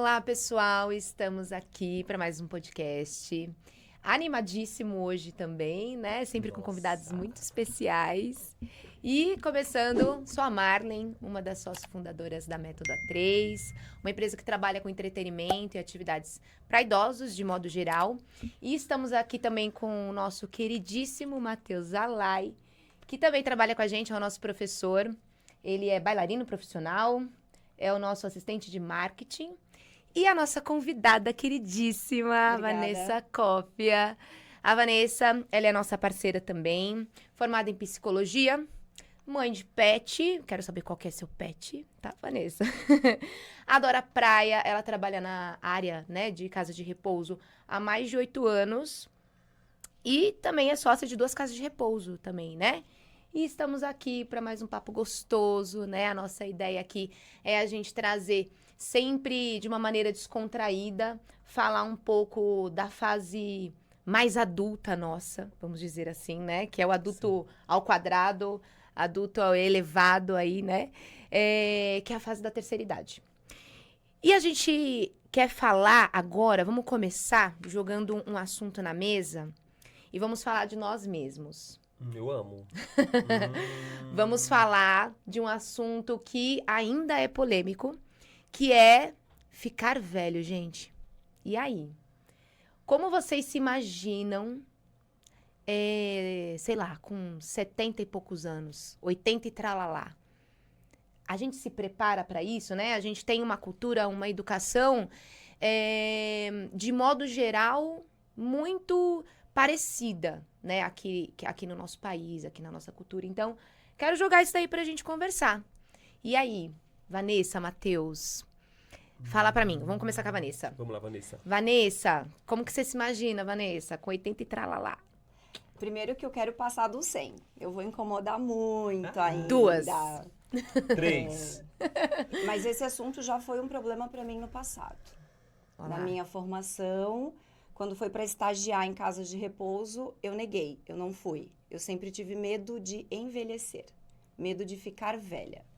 Olá, pessoal! Estamos aqui para mais um podcast. Animadíssimo hoje também, né? Sempre com convidados muito especiais. E começando, sou a Marlen, uma das sócias fundadoras da Método A3, uma empresa que trabalha com entretenimento e atividades para idosos, de modo geral. E estamos aqui também com o nosso queridíssimo Matheus Alay, que também trabalha com a gente, é o nosso professor. Ele é bailarino profissional, é o nosso assistente de marketing. E a nossa convidada queridíssima, Obrigada. Vanessa Cópia. A Vanessa, ela é nossa parceira também, formada em psicologia, mãe de pet. Quero saber qual que é seu pet, tá, Vanessa? Adora praia, ela trabalha na área, né, de casa de repouso há mais de 8 anos. E também é sócia de 2 casas de repouso também, né? E estamos aqui para mais um papo gostoso, né? A nossa ideia aqui é a gente trazer sempre de uma maneira descontraída, falar um pouco da fase mais adulta nossa, vamos dizer assim, né? Que é o adulto ao quadrado, adulto ao elevado aí, né? Que é a fase da terceira idade. E a gente quer falar agora, vamos começar jogando um assunto na mesa e vamos falar de nós mesmos. Eu amo. Vamos falar de um assunto que ainda é polêmico, que é ficar velho, gente. E aí? Como vocês se imaginam, sei lá, com 70 e poucos anos, 80 e tralalá? A gente se prepara para isso, né? A gente tem uma cultura, uma educação, de modo geral, muito parecida, né? Aqui no nosso país, aqui na nossa cultura. Então, quero jogar isso daí pra gente conversar. E aí, Vanessa, Matheus, fala pra mim. Vamos começar com a Vanessa. Vamos lá, Vanessa. Vanessa, como que você se imagina, Vanessa, com 80 e tralalá? Primeiro que eu quero passar do 100. Eu vou incomodar muito ainda. 2. 3. Mas esse assunto já foi um problema para mim no passado. Olá. Na minha formação, quando foi para estagiar em casas de repouso, eu neguei, eu não fui. Eu sempre tive medo de envelhecer, medo de ficar velha.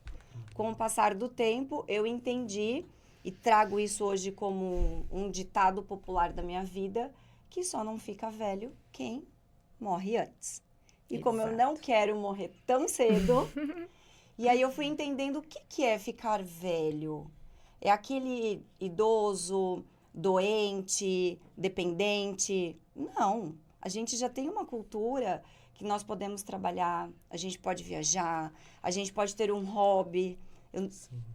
Com o passar do tempo, eu entendi e trago isso hoje como um ditado popular da minha vida, que só não fica velho quem morre antes. E como eu não quero morrer tão cedo, e aí eu fui entendendo o que é ficar velho. É aquele idoso, doente, dependente? Não. A gente já tem uma cultura que nós podemos trabalhar, a gente pode viajar, a gente pode ter um hobby. Eu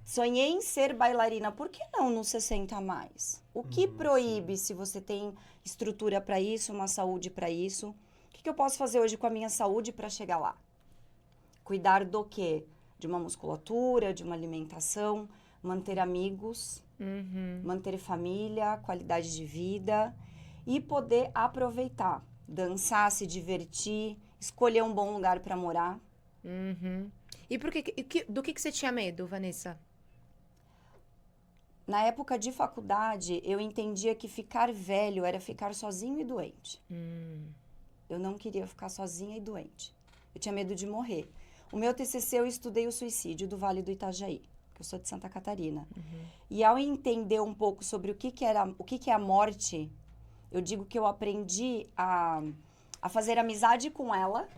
sonhei em ser bailarina, por que não nos 60 a mais? O que proíbe se você tem estrutura para isso, uma saúde para isso? O que eu posso fazer hoje com a minha saúde para chegar lá? Cuidar do quê? De uma musculatura, de uma alimentação, manter amigos, manter família, qualidade de vida e poder aproveitar, dançar, se divertir, escolher um bom lugar para morar. E do que você tinha medo, Vanessa? Na época de faculdade, eu entendia que ficar velho era ficar sozinho e doente. Eu não queria ficar sozinha e doente. Eu tinha medo de morrer. O meu TCC, eu estudei o suicídio do Vale do Itajaí, que eu sou de Santa Catarina. E ao entender um pouco sobre o que é a morte, eu digo que eu aprendi a fazer amizade com ela.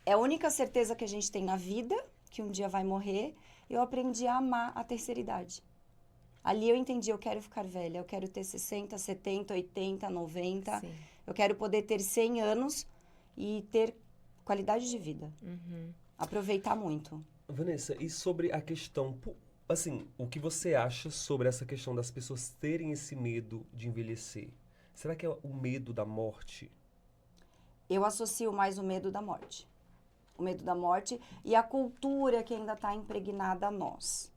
É a única certeza que a gente tem na vida, que um dia vai morrer. Eu aprendi a amar a terceira idade. Ali eu entendi, eu quero ficar velha, eu quero ter 60, 70, 80, 90. Sim. Eu quero poder ter 100 anos e ter qualidade de vida. Aproveitar muito. Vanessa, e sobre a questão, assim, o que você acha sobre essa questão das pessoas terem esse medo de envelhecer? Será que é o medo da morte? Eu associo mais o medo da morte. O medo da morte e a cultura que ainda está impregnada a nós.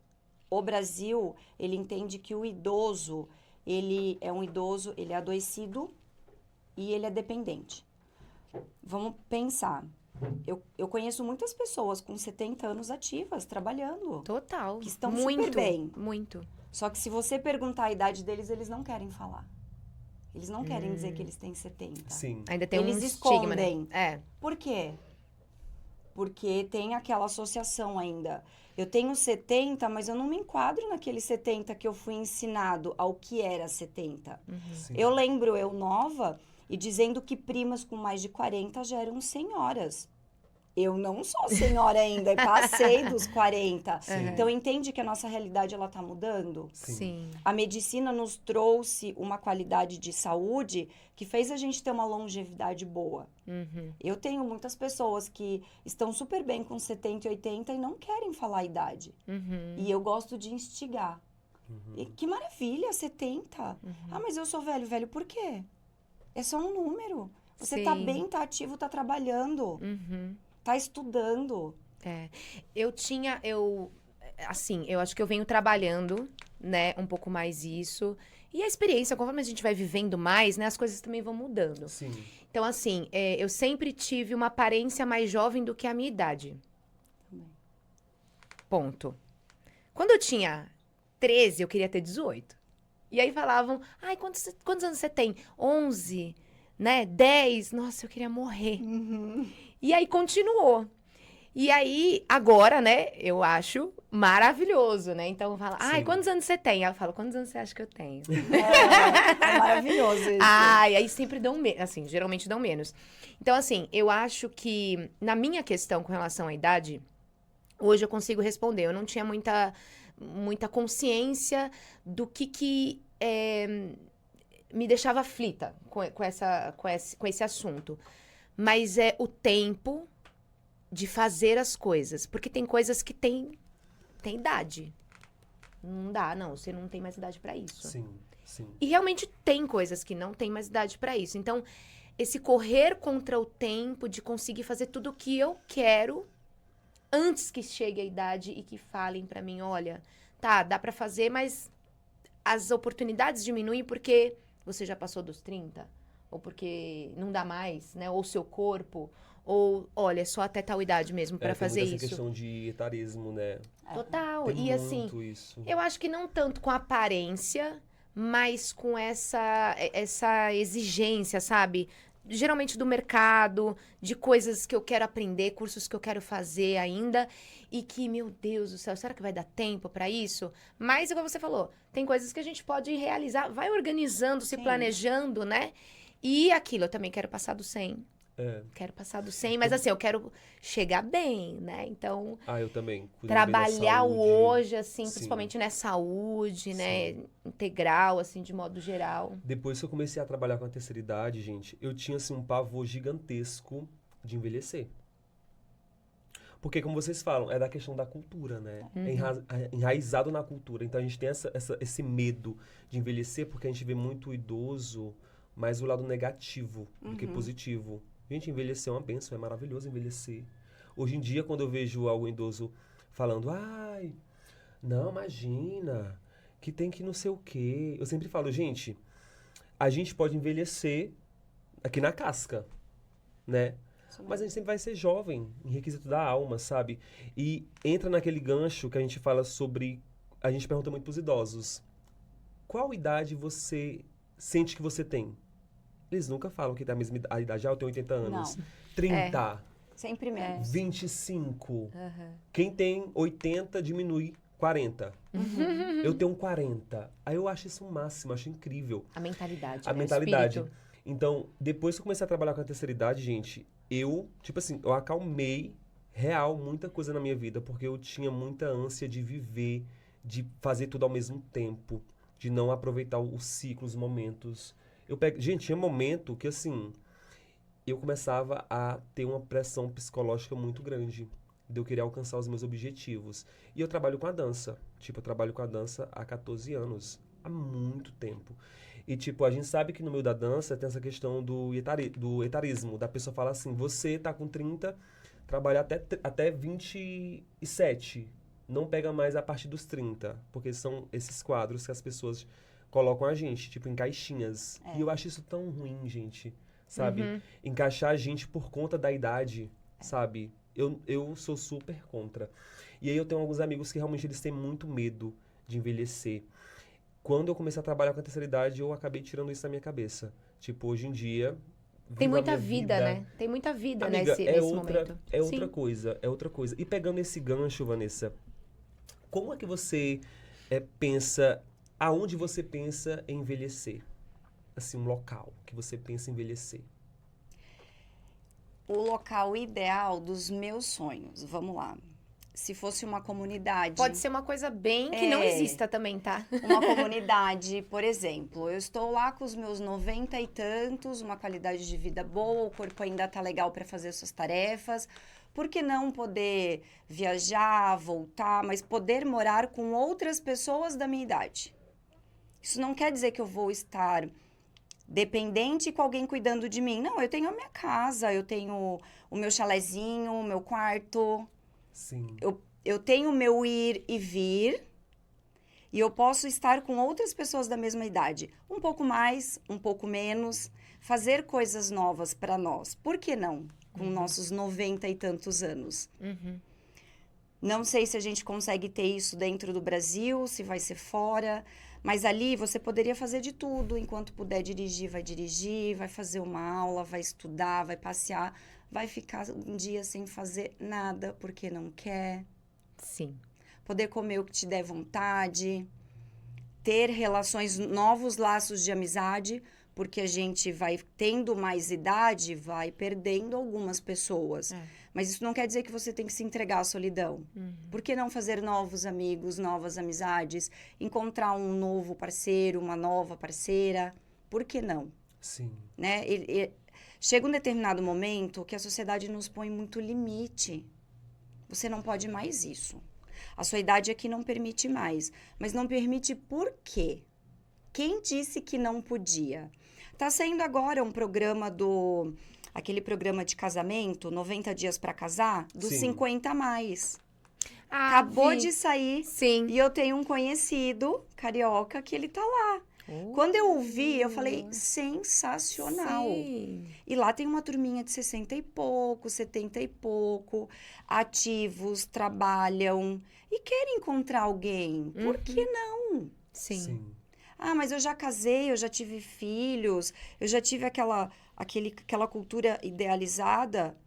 O Brasil, ele entende que o idoso, ele é um idoso, ele é adoecido e ele é dependente. Vamos pensar. Eu conheço muitas pessoas com 70 anos ativas, trabalhando. Total. Que estão muito, super bem. Muito. Só que se você perguntar a idade deles, eles não querem falar. Eles não querem dizer que eles têm 70. Sim. Ainda tem Eles um estigma, né? escondem. Por quê? Porque tem aquela associação ainda. Eu tenho 70, mas eu não me enquadro naquele 70 que eu fui ensinado ao que era 70. Sim. Eu lembro, eu nova, e dizendo que primas com mais de 40 já eram senhoras. Eu não sou senhora ainda, e passei dos 40. Sim. Então, entende que a nossa realidade, ela tá mudando? Sim. A medicina nos trouxe uma qualidade de saúde que fez a gente ter uma longevidade boa. Uhum. Eu tenho muitas pessoas que estão super bem com 70 e 80 e não querem falar a idade. Uhum. E eu gosto de instigar. E que maravilha, 70. Ah, mas eu sou velho. Velho por quê? É só um número. Você tá Sim. bem, tá ativo, tá trabalhando, Uhum. tá estudando. É. Assim, eu acho que eu venho trabalhando, né, um pouco mais isso. E a experiência, conforme a gente vai vivendo mais, né, as coisas também vão mudando. Sim. Então, assim, eu sempre tive uma aparência mais jovem do que a minha idade. Também. Ponto. Quando eu tinha 13, eu queria ter 18. E aí falavam, ai, quantos anos você tem? 11, né? 10? Nossa, eu queria morrer. E aí continuou. E aí, agora, né, eu acho maravilhoso, né? Então fala, ai, Sim. quantos anos você tem? Ela fala, quantos anos você acha que eu tenho? É maravilhoso isso. Ai, aí sempre dão menos, assim, geralmente dão menos. Então, assim, eu acho que na minha questão com relação à idade, hoje eu consigo responder. Eu não tinha muita consciência do que me deixava aflita com esse assunto. Mas é o tempo de fazer as coisas. Porque tem coisas que tem idade. Não dá, não. Você não tem mais idade pra isso. Sim. Sim. E realmente tem coisas que não tem mais idade pra isso. Então, esse correr contra o tempo de conseguir fazer tudo o que eu quero antes que chegue a idade e que falem pra mim, olha, tá, dá pra fazer, mas as oportunidades diminuem porque você já passou dos 30, ou porque não dá mais, né? Ou seu corpo, ou olha, é só até tal idade mesmo pra fazer tem muito isso. essa questão de etarismo, né? Total. Tem E assim, muito isso. eu acho que não tanto com a aparência, mas com essa exigência, sabe? Geralmente do mercado, de coisas que eu quero aprender, cursos que eu quero fazer ainda. E que, meu Deus do céu, será que vai dar tempo pra isso? Mas, igual você falou, tem coisas que a gente pode realizar, vai organizando, se Sim. planejando, né? E aquilo, eu também quero passar do 100. É. Quero passar do 100, mas assim, eu quero chegar bem, né? Então, Eu também. Cuidando bem da trabalhar o saúde. hoje, assim, Sim. principalmente né, saúde, né? Sim. Integral, assim, de modo geral. Depois que eu comecei a trabalhar com a terceira idade, gente, eu tinha, assim, um pavor gigantesco de envelhecer. Porque, como vocês falam, é da questão da cultura, né? É enraizado na cultura. Então, a gente tem esse medo de envelhecer porque a gente vê muito idoso, mais o lado negativo do que positivo. Gente, envelhecer é uma bênção, é maravilhoso envelhecer. Hoje em dia, quando eu vejo algum idoso falando, ai, não, imagina, que tem que não sei o quê. Eu sempre falo, gente, a gente pode envelhecer aqui na casca, né? Mas a gente sempre vai ser jovem, em requisito da alma, sabe? E entra naquele gancho que a gente fala sobre... A gente pergunta muito pros idosos. Qual idade você sente que você tem? Eles nunca falam que tem a mesma idade. Eu tenho 80 anos. Não. 30, Sempre menos. 25. Quem tem 80 diminui 40. Eu tenho 40. Aí eu acho isso o máximo, acho incrível. A mentalidade, A né? O mentalidade. espírito. Então, depois que eu comecei a trabalhar com a terceira idade, gente, eu acalmei real muita coisa na minha vida, porque eu tinha muita ânsia de viver, de fazer tudo ao mesmo tempo, de não aproveitar os ciclos, os momentos. Gente, tinha momento que, assim, eu começava a ter uma pressão psicológica muito grande, de eu querer alcançar os meus objetivos. E eu trabalho com a dança. Tipo, eu trabalho com a dança há 14 anos, há muito tempo. E, tipo, a gente sabe que no meio da dança tem essa questão do etarismo, da pessoa falar assim, você tá com 30, trabalha até 27, não pega mais a partir dos 30, porque são esses quadros que as pessoas colocam a gente, tipo, em caixinhas. E eu acho isso tão ruim, gente, sabe? Encaixar a gente por conta da idade, sabe? Eu sou super contra. E aí eu tenho alguns amigos que realmente eles têm muito medo de envelhecer. Quando eu comecei a trabalhar com a terceira idade, eu acabei tirando isso da minha cabeça. Tipo, hoje em dia, Tem vivo a muita minha vida, né? Tem muita vida Amiga, nesse momento. é outra Sim. coisa, é outra coisa. E pegando esse gancho, Vanessa, como é que você pensa, aonde você pensa em envelhecer? Assim, um local que você pensa em envelhecer. O local ideal dos meus sonhos, vamos lá. Se fosse uma comunidade... Pode ser uma coisa bem que não exista também, tá? Uma comunidade, por exemplo, eu estou lá com os meus 90 e tantos, uma qualidade de vida boa, o corpo ainda tá legal para fazer suas tarefas. Por que não poder viajar, voltar, mas poder morar com outras pessoas da minha idade? Isso não quer dizer que eu vou estar dependente com alguém cuidando de mim. Não, eu tenho a minha casa, eu tenho o meu chalezinho, o meu quarto. Sim. Eu tenho o meu ir e vir. E eu posso estar com outras pessoas da mesma idade. Um pouco mais, um pouco menos. Fazer coisas novas para nós. Por que não? Com nossos 90 e tantos anos. Não sei se a gente consegue ter isso dentro do Brasil, se vai ser fora. Mas ali você poderia fazer de tudo. Enquanto puder dirigir, vai fazer uma aula, vai estudar, vai passear. Vai ficar um dia sem fazer nada porque não quer. Sim. Poder comer o que te der vontade, ter relações, novos laços de amizade, porque a gente vai tendo mais idade, vai perdendo algumas pessoas. Mas isso não quer dizer que você tem que se entregar à solidão. Por que não fazer novos amigos, novas amizades, encontrar um novo parceiro, uma nova parceira? Por que não? Sim. Né? Chega um determinado momento que a sociedade nos põe muito limite. Você não pode mais isso. A sua idade aqui não permite mais. Mas não permite por quê? Quem disse que não podia? Tá saindo agora um programa aquele programa de casamento, 90 dias para casar, dos Sim. 50 a mais. Ah, Acabou vi. de sair. Sim. E eu tenho um conhecido, carioca, que ele tá lá. Quando eu ouvi, eu falei, sensacional. Sim. E lá tem uma turminha de 60 e pouco, 70 e pouco, ativos, trabalham e querem encontrar alguém. Por que não? Sim. Sim. Ah, mas eu já casei, eu já tive filhos, eu já tive aquela cultura idealizada.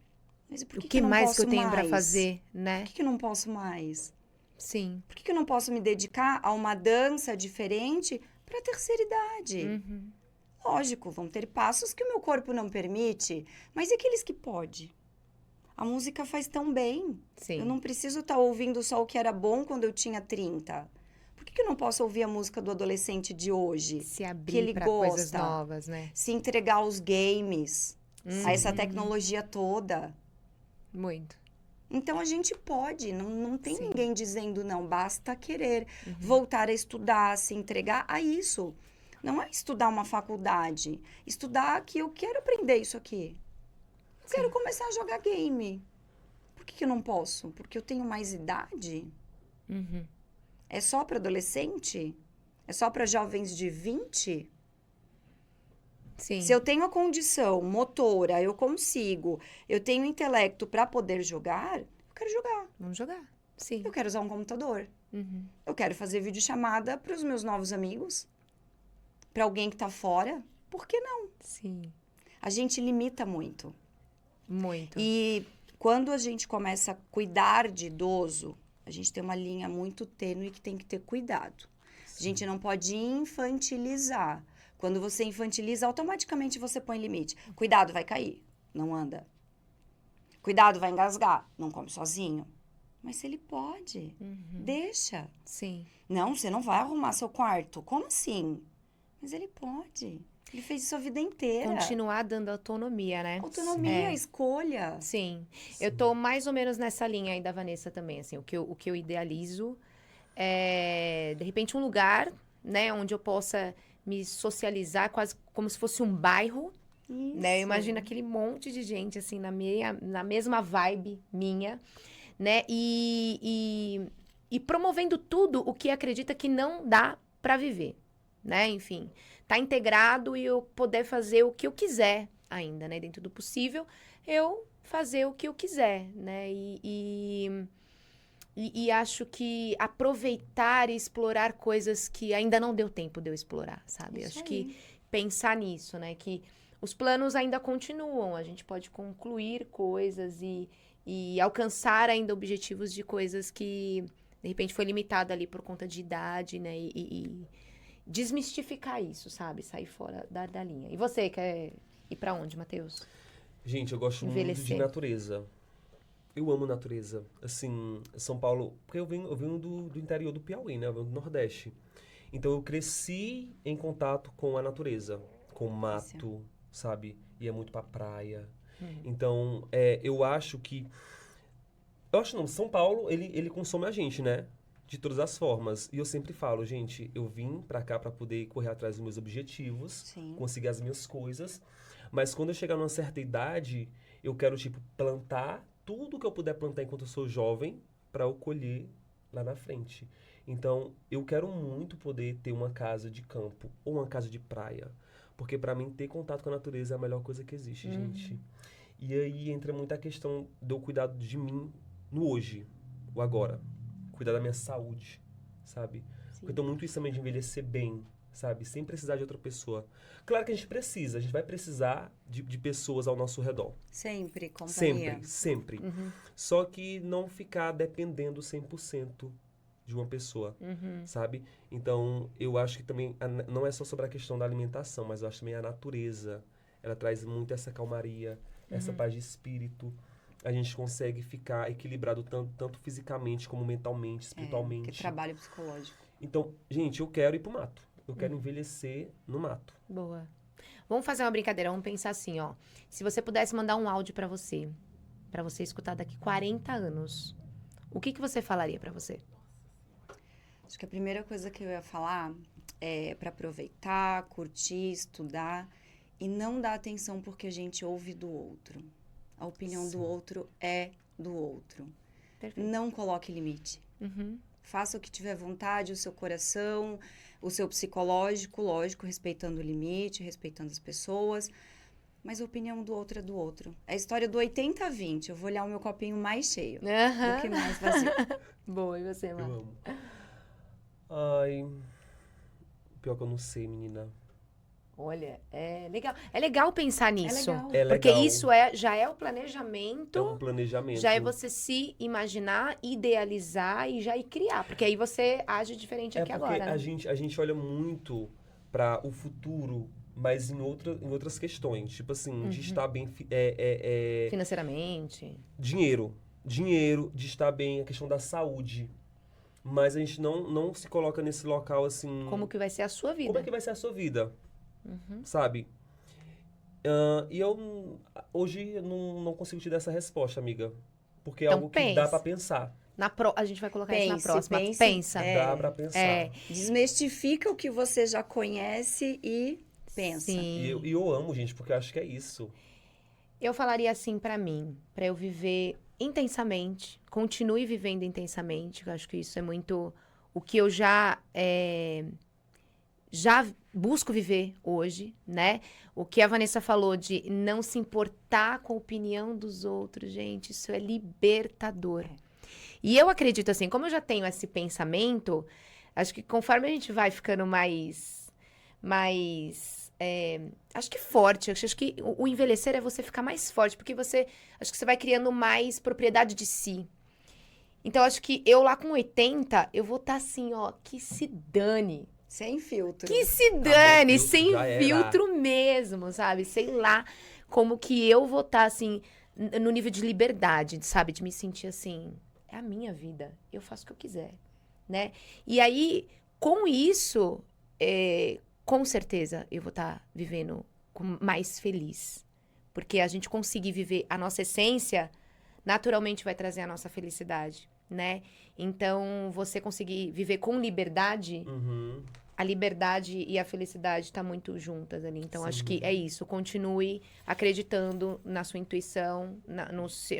Mas por O que que eu não mais que eu posso tenho pra mais? fazer, né? Por que eu não posso mais? Sim. Por que eu não posso me dedicar a uma dança diferente para a terceira idade? Lógico, vão ter passos que o meu corpo não permite, mas e aqueles que pode? A música faz tão bem. Sim. Eu não preciso estar ouvindo só o que era bom quando eu tinha 30. Por que eu não posso ouvir a música do adolescente de hoje? Se Que abrir ele pra gosta, coisas novas, né? se entregar aos games, a essa tecnologia toda. Muito. Então, a gente pode, não tem Sim. ninguém dizendo não, basta querer voltar a estudar, se entregar a isso. Não é estudar uma faculdade, estudar que eu quero aprender isso aqui. Eu quero começar a jogar game. Por que eu não posso? Porque eu tenho mais idade? É só para adolescente? É só para jovens de 20? Sim. Se eu tenho a condição motora, eu consigo, eu tenho intelecto para poder jogar, eu quero jogar. Vamos jogar. Sim. Eu quero usar um computador. Eu quero fazer videochamada para os meus novos amigos, para alguém que está fora. Por que não? Sim. A gente limita muito. Muito. E quando a gente começa a cuidar de idoso, a gente tem uma linha muito tênue que tem que ter cuidado. A gente não pode infantilizar. Quando você infantiliza, automaticamente você põe limite. Cuidado, vai cair. Não anda. Cuidado, vai engasgar. Não come sozinho. Mas se ele pode, deixa. Sim. Não, você não vai arrumar seu quarto. Como assim? Mas ele pode. Ele fez isso a vida inteira. Continuar dando autonomia, né? Autonomia, escolha. Sim. Eu tô mais ou menos nessa linha aí da Vanessa também, assim, o que eu idealizo é, de repente, um lugar, né, onde eu possa me socializar quase como se fosse um bairro, né? Eu imagino aquele monte de gente, assim, na mesma vibe minha, né? E promovendo tudo o que acredita que não dá pra viver, né? Enfim, tá integrado e eu poder fazer o que eu quiser ainda, né? Dentro do possível, eu fazer o que eu quiser, né? E acho que aproveitar e explorar coisas que ainda não deu tempo de eu explorar, sabe? Isso Acho aí. que pensar nisso, né? Que os planos ainda continuam. A gente pode concluir coisas e alcançar ainda objetivos de coisas que, de repente, foi limitado ali por conta de idade, né? E desmistificar isso, sabe? Sair fora da linha. E você, quer ir pra onde, Matheus? Gente, eu gosto muito de Envelhecer. natureza. Eu amo natureza. Assim, São Paulo... Porque eu venho do interior do Piauí, né? Eu venho do Nordeste. Então, eu cresci em contato com a natureza. Com o mato, sabe? Ia muito pra praia. Então, eu acho que... Eu acho não, São Paulo, ele consome a gente, né? De todas as formas. E eu sempre falo, gente, eu vim pra cá pra poder correr atrás dos meus objetivos. Sim. Conseguir as minhas coisas. Mas quando eu chegar numa certa idade, eu quero, tipo, plantar tudo que eu puder plantar enquanto eu sou jovem pra eu colher lá na frente. Então, eu quero muito poder ter uma casa de campo ou uma casa de praia. Porque pra mim, ter contato com a natureza é a melhor coisa que existe, gente. E aí entra muito a questão de eu cuidar de mim no hoje, o agora. Cuidar da minha saúde, sabe? Porque eu tenho muito isso também de envelhecer bem, sabe? Sem precisar de outra pessoa. Claro que a gente vai precisar de pessoas ao nosso redor. Sempre, companhia. Sempre. Só que não ficar dependendo 100% de uma pessoa, sabe? Então, eu acho que também, não é só sobre a questão da alimentação, mas eu acho também a natureza. Ela traz muito essa calmaria, essa paz de espírito. A gente consegue ficar equilibrado tanto fisicamente como mentalmente, espiritualmente. Que trabalho psicológico. Então, gente, eu quero ir pro mato. Eu quero envelhecer no mato. Boa. Vamos fazer uma brincadeira, vamos pensar assim, ó. Se você pudesse mandar um áudio pra você escutar daqui 40 anos, o que você falaria pra você? Acho que a primeira coisa que eu ia falar é para aproveitar, curtir, estudar e não dar atenção porque a gente ouve do outro. A opinião do outro é do outro. Perfeito. Não coloque limite. Faça o que tiver vontade, o seu coração, o seu psicológico, lógico, respeitando o limite, respeitando as pessoas. Mas a opinião do outro é do outro. É a história do 80-20. Eu vou olhar o meu copinho mais cheio do que mais vazio. Boa, e você, Eu Mar? amo. Ai, pior que eu não sei, menina. Olha, é legal. É legal pensar nisso. legal. É Porque legal. isso já é o planejamento. É um planejamento. Já é você se imaginar, idealizar e já ir criar. Porque aí você age diferente aqui porque agora. Né? a gente olha muito para o futuro, mas em outras questões. Tipo assim, de estar bem... Financeiramente. Dinheiro, de estar bem, a questão da saúde. Mas a gente não se coloca nesse local assim... Como que vai ser a sua vida? Como é que vai ser a sua vida? Sabe? E eu hoje não consigo te dar essa resposta, amiga. Porque é Então, algo que pense. dá pra pensar. A gente vai colocar isso na Pense, próxima. pense. Pensa. Dá pra pensar. Desmistifica o que você já conhece e pensa. Sim. E eu amo, gente, porque eu acho que é isso. Eu falaria assim pra mim, pra eu viver intensamente, continue vivendo intensamente, eu acho que isso é muito o que eu já busco viver hoje, né? O que a Vanessa falou de não se importar com a opinião dos outros, gente, isso é libertador. E eu acredito assim, como eu já tenho esse pensamento, acho que conforme a gente vai ficando mais acho que forte, acho que o envelhecer é você ficar mais forte, porque acho que você vai criando mais propriedade de si. Então, acho que eu lá com 80, eu vou estar assim, ó, que se dane. Sem filtro. Que se dane, filtro, sem já era. filtro mesmo, sabe? Sei lá como que eu vou estar, assim, no nível de liberdade, sabe? De me sentir assim, é a minha vida, eu faço o que eu quiser, né? E aí, com isso, com certeza eu vou estar vivendo mais feliz. Porque a gente conseguir viver a nossa essência, naturalmente vai trazer a nossa felicidade, né? Então, você conseguir viver com liberdade, a liberdade e a felicidade tá muito juntas ali. Então, acho que é isso. Continue acreditando na sua intuição,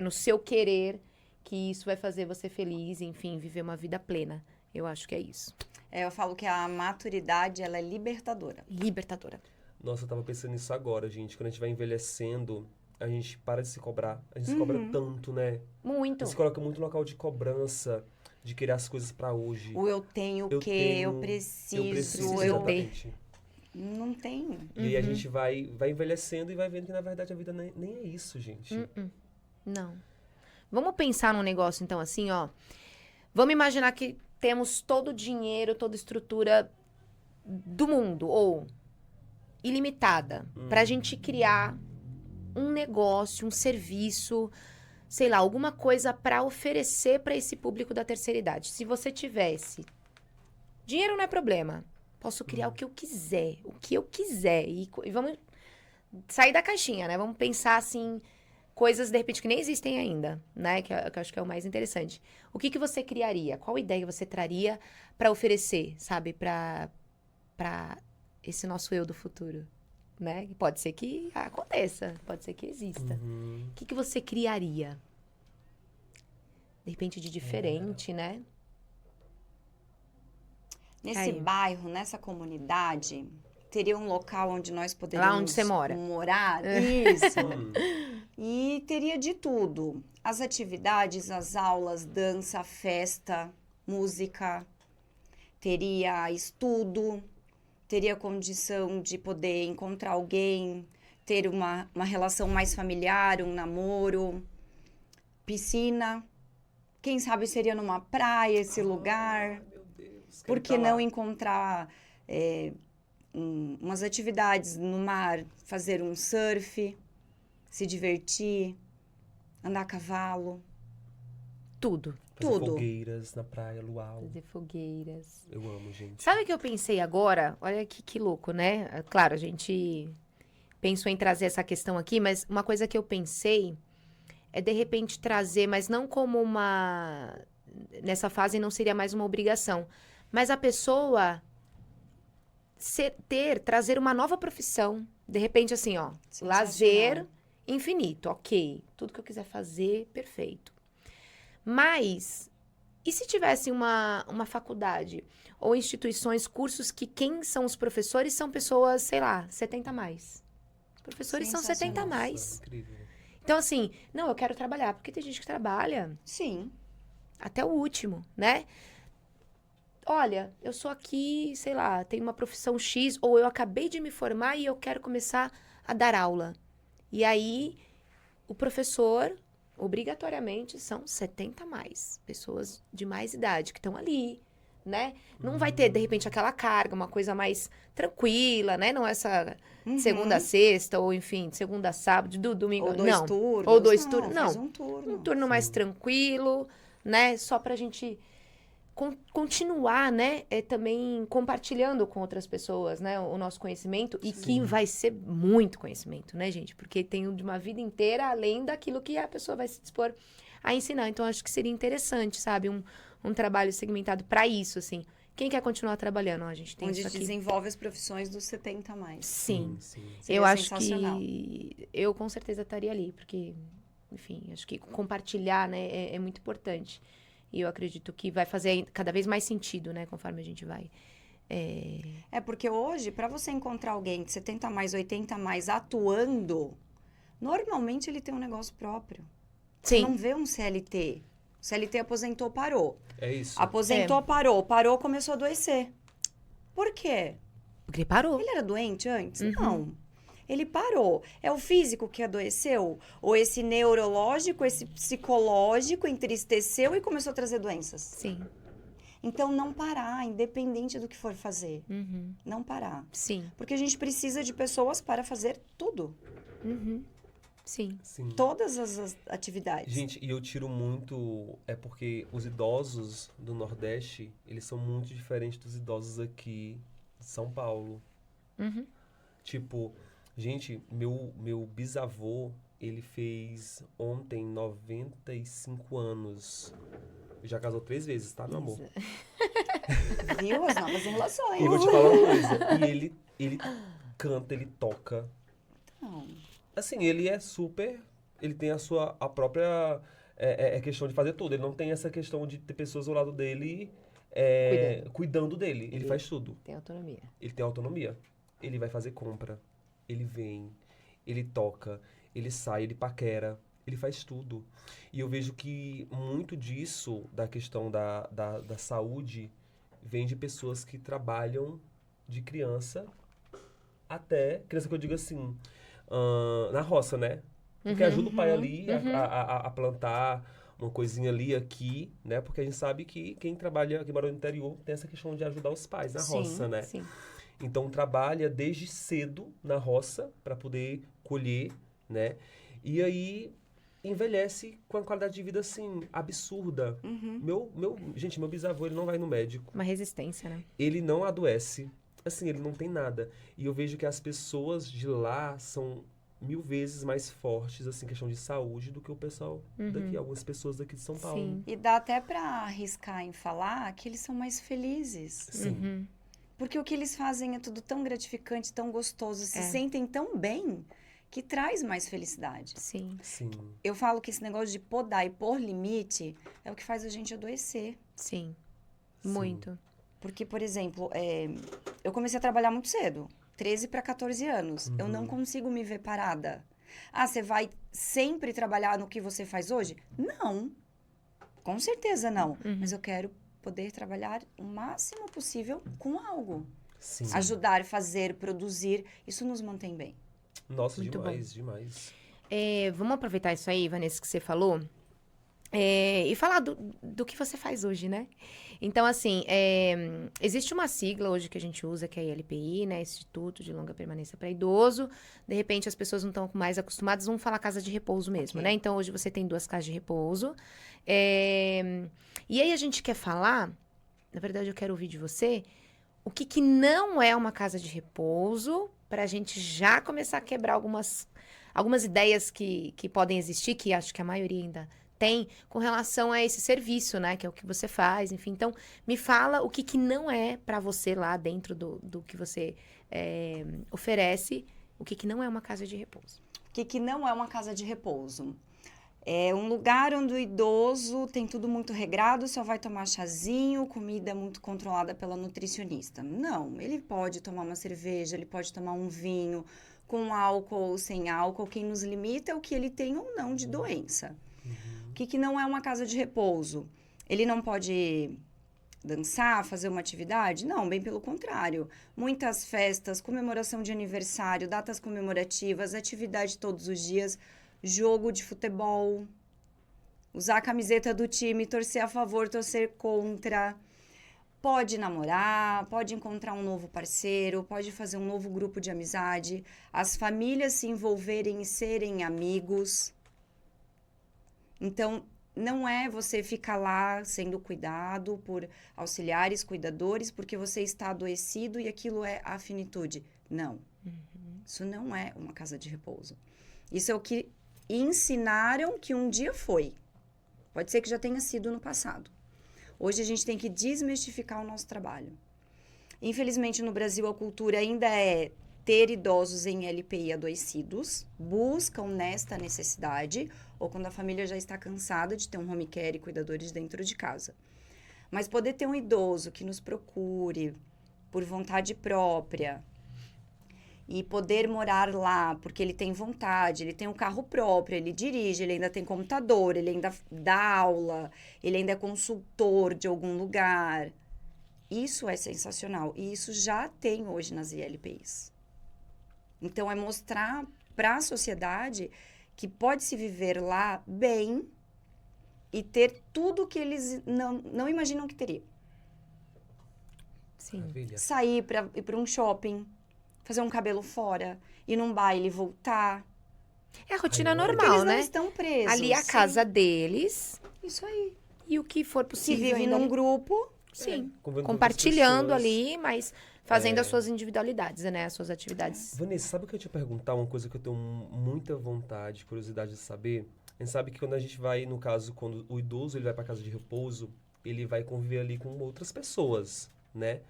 no seu querer, que isso vai fazer você feliz, enfim, viver uma vida plena. Eu acho que é isso. Eu falo que a maturidade, ela é libertadora. Libertadora. Nossa, eu tava pensando nisso agora, gente. Quando a gente vai envelhecendo, a gente para de se cobrar. A gente se cobra tanto, né? Muito. A gente se coloca muito no local de cobrança, de querer as coisas pra hoje. O eu tenho o quê? Eu preciso. exatamente. Não tem. E aí a gente vai envelhecendo e vai vendo que, na verdade, a vida nem é isso, gente. Não. Vamos pensar num negócio, então, assim, ó. Vamos imaginar que temos todo o dinheiro, toda a estrutura do mundo, ou ilimitada, pra gente criar um negócio, um serviço, sei lá, alguma coisa pra oferecer pra esse público da terceira idade. Se você tivesse... Dinheiro não é problema. Posso criar o que eu quiser. O que eu quiser. E vamos sair da caixinha, né? Vamos pensar, assim, coisas, de repente, que nem existem ainda, né? Que eu acho que é o mais interessante. O que você criaria? Qual ideia você traria pra oferecer, sabe? Pra esse nosso eu do futuro, né? Pode ser que aconteça. Pode ser que exista. O que você criaria? De repente, de diferente, né? Nesse Aí. bairro, nessa comunidade, teria um local onde nós poderíamos Lá onde você mora. morar. Isso. E teria de tudo. As atividades, as aulas, dança, festa, música. Teria estudo. Teria condição de poder encontrar alguém. Ter uma relação mais familiar, um namoro. Piscina. Quem sabe seria numa praia esse lugar. Meu Deus. Por que não encontrar umas atividades no mar, fazer um surf, se divertir, andar a cavalo, Tudo. Fazer tudo. fogueiras na praia, luau. Fazer fogueiras. Eu amo, gente. Sabe o que eu pensei agora? Olha que louco, né? Claro, a gente pensou em trazer essa questão aqui, mas uma coisa que eu pensei é, de repente, trazer, mas não como uma... Nessa fase não seria mais uma obrigação. Mas a pessoa trazer uma nova profissão. De repente, assim, ó, Sensacional. lazer infinito, ok. Tudo que eu quiser fazer, perfeito. Mas, e se tivesse uma faculdade ou instituições, cursos que quem são os professores são pessoas, sei lá, 70 a mais. Professores são 70 a Sensacional. mais. Nossa, incrível. Então, assim, não, eu quero trabalhar. Porque tem gente que trabalha Sim. até o último, né? Olha, eu sou aqui, sei lá, tenho uma profissão X, ou eu acabei de me formar e eu quero começar a dar aula. E aí, o professor, obrigatoriamente, são 70 a mais. Pessoas de mais idade que estão ali, né? Não vai ter, de repente, aquela carga, uma coisa mais tranquila, né? Não essa segunda a sexta, ou enfim, de segunda a sábado, do domingo. Ou dois não. turnos. Ou dois Não, turnos. faz Não. um turno. Um turno mais tranquilo, né? Só pra gente continuar, né? Também compartilhando com outras pessoas, né? O nosso conhecimento. E que vai ser muito conhecimento, né, gente? Porque tem de uma vida inteira além daquilo que a pessoa vai se dispor a ensinar. Então, acho que seria interessante, sabe? Um trabalho segmentado pra isso, assim. Quem quer continuar trabalhando? Ó, a gente tem Onde isso aqui. desenvolve as profissões dos 70 a mais. Sim. Seria Eu acho sensacional. que eu com certeza estaria ali, porque, enfim, acho que compartilhar, né, é muito importante. E eu acredito que vai fazer cada vez mais sentido, né, conforme a gente vai. É porque hoje, para você encontrar alguém de 70 a mais, 80 a mais atuando, normalmente ele tem um negócio próprio. Você Sim. não vê um CLT. O CLT aposentou, parou. É isso. Aposentou, parou, começou a adoecer. Por quê? Porque parou. Ele era doente antes? Não. Ele parou. É o físico que adoeceu? Ou esse neurológico, esse psicológico entristeceu e começou a trazer doenças? Sim. Então, não parar, independente do que for fazer. Não parar. Sim. Porque a gente precisa de pessoas para fazer tudo. Sim. Sim. Todas as atividades. Gente, e eu tiro muito... É porque os idosos do Nordeste, eles são muito diferentes dos idosos aqui de São Paulo. Tipo, gente, meu bisavô, ele fez ontem 95 anos. Já casou 3 vezes, tá, meu amor? Viu? As novas relações. E eu vou te falar uma coisa. E ele canta, ele toca. Não. Assim, ele é super... Ele tem a própria questão de fazer tudo. Ele não tem essa questão de ter pessoas ao lado dele cuidando dele. Ele faz tudo. Tem autonomia. Ele tem autonomia. Ele vai fazer compra. Ele vem. Ele toca. Ele sai. Ele paquera. Ele faz tudo. E eu vejo que muito disso, da questão da saúde, vem de pessoas que trabalham de criança até criança que eu digo assim, na roça, né? Porque ajuda o pai ali a plantar uma coisinha ali, aqui, né? Porque a gente sabe que quem trabalha, quem mora no interior, tem essa questão de ajudar os pais na roça, né? Sim. Então, trabalha desde cedo na roça para poder colher, né? E aí, envelhece com a qualidade de vida, assim, absurda. Gente, meu bisavô, ele não vai no médico. Uma resistência, né? Ele não adoece. Assim, ele não tem nada. E eu vejo que as pessoas de lá são 1000 vezes mais fortes, assim, questão de saúde, do que o pessoal daqui, algumas pessoas daqui de São Paulo. Sim. E dá até para arriscar em falar que eles são mais felizes. Sim. Porque o que eles fazem é tudo tão gratificante, tão gostoso, se sentem tão bem, que traz mais felicidade. Sim. Sim. Eu falo que esse negócio de podar e pôr limite é o que faz a gente adoecer. Sim. Muito. Porque, por exemplo, eu comecei a trabalhar muito cedo, 13 para 14 anos. Eu não consigo me ver parada. Ah, você vai sempre trabalhar no que você faz hoje? Não. Com certeza não. Mas eu quero poder trabalhar o máximo possível com algo. Sim. Ajudar, fazer, produzir. Isso nos mantém bem. Nossa, Muito demais, demais. Vamos aproveitar isso aí, Vanessa, que você falou, e falar do que você faz hoje, né? Então, assim, existe uma sigla hoje que a gente usa, que é a ILPI, né? Instituto de Longa Permanência para Idoso. De repente, as pessoas não estão mais acostumadas, vamos falar casa de repouso mesmo, né? Então, hoje você tem 2 casas de repouso. E aí, a gente quer falar, na verdade, eu quero ouvir de você, o que não é uma casa de repouso, para a gente já começar a quebrar algumas ideias que podem existir, que acho que a maioria ainda tem, com relação a esse serviço, né? Que é o que você faz, enfim. Então, me fala o que não é para você lá dentro do que você oferece, o que não é uma casa de repouso. O que não é uma casa de repouso? É um lugar onde o idoso tem tudo muito regrado, só vai tomar chazinho, comida muito controlada pela nutricionista. Não, ele pode tomar uma cerveja, ele pode tomar um vinho, com álcool ou sem álcool. Quem nos limita é o que ele tem ou não de doença. O que não é uma casa de repouso? Ele não pode dançar, fazer uma atividade? Não, bem pelo contrário. Muitas festas, comemoração de aniversário, datas comemorativas, atividade todos os dias, jogo de futebol, usar a camiseta do time, torcer a favor, torcer contra. Pode namorar, pode encontrar um novo parceiro, pode fazer um novo grupo de amizade, as famílias se envolverem e serem amigos. Então, não é você ficar lá sendo cuidado por auxiliares, cuidadores, porque você está adoecido e aquilo é a finitude. Não. Isso não é uma casa de repouso. Isso é o que ensinaram que um dia foi. Pode ser que já tenha sido no passado. Hoje a gente tem que desmistificar o nosso trabalho. Infelizmente, no Brasil, a cultura ainda é ter idosos em LPI adoecidos, buscam nesta necessidade, ou quando a família já está cansada de ter um home care e cuidadores dentro de casa. Mas poder ter um idoso que nos procure por vontade própria e poder morar lá porque ele tem vontade, ele tem um carro próprio, ele dirige, ele ainda tem computador, ele ainda dá aula, ele ainda é consultor de algum lugar. Isso é sensacional e isso já tem hoje nas ILPIs. Então, é mostrar para a sociedade que pode se viver lá bem e ter tudo que eles não imaginam que teria. Sim. Maravilha. Sair para ir para um shopping, fazer um cabelo fora, ir num baile e voltar. É a rotina Ai, Porque normal, eles não né? estão presos. Ali é a sim. casa deles Isso aí. e o que for Se possível. vive ainda num ali. grupo, Sim. Convivendo com outras Compartilhando pessoas. ali, mas fazendo as suas individualidades, né? As suas atividades. Vanessa, sabe o que eu ia te perguntar? Uma coisa que eu tenho muita vontade, curiosidade de saber. A gente sabe que quando a gente vai, no caso, quando o idoso ele vai para casa de repouso, ele vai conviver ali com outras pessoas, né?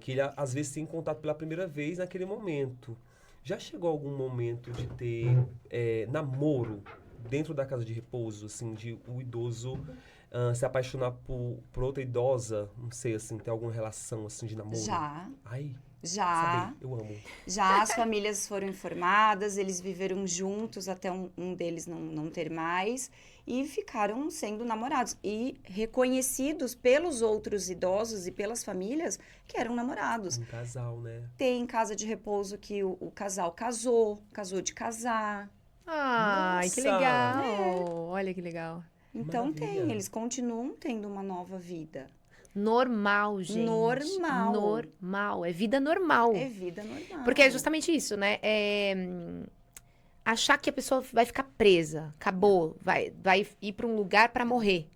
Que ele, às vezes, tem contato pela primeira vez naquele momento. Já chegou algum momento de ter namoro dentro da casa de repouso, assim, de o idoso se apaixonar por outra idosa? Não sei, assim, ter alguma relação, assim, de namoro? já. Ai, Já, Saber, eu amo. já as famílias foram informadas, eles viveram juntos até um deles não ter mais e ficaram sendo namorados e reconhecidos pelos outros idosos e pelas famílias que eram namorados. Um casal, né? Tem casa de repouso que o casal casou de casar. Ai, que Nossa! legal. Olha que legal. Então Maravilha. eles continuam tendo uma nova vida. Normal, gente. Normal. Normal. É vida normal. É vida normal. Porque é justamente isso, né? Achar que a pessoa vai ficar presa, acabou, vai ir para um lugar para morrer,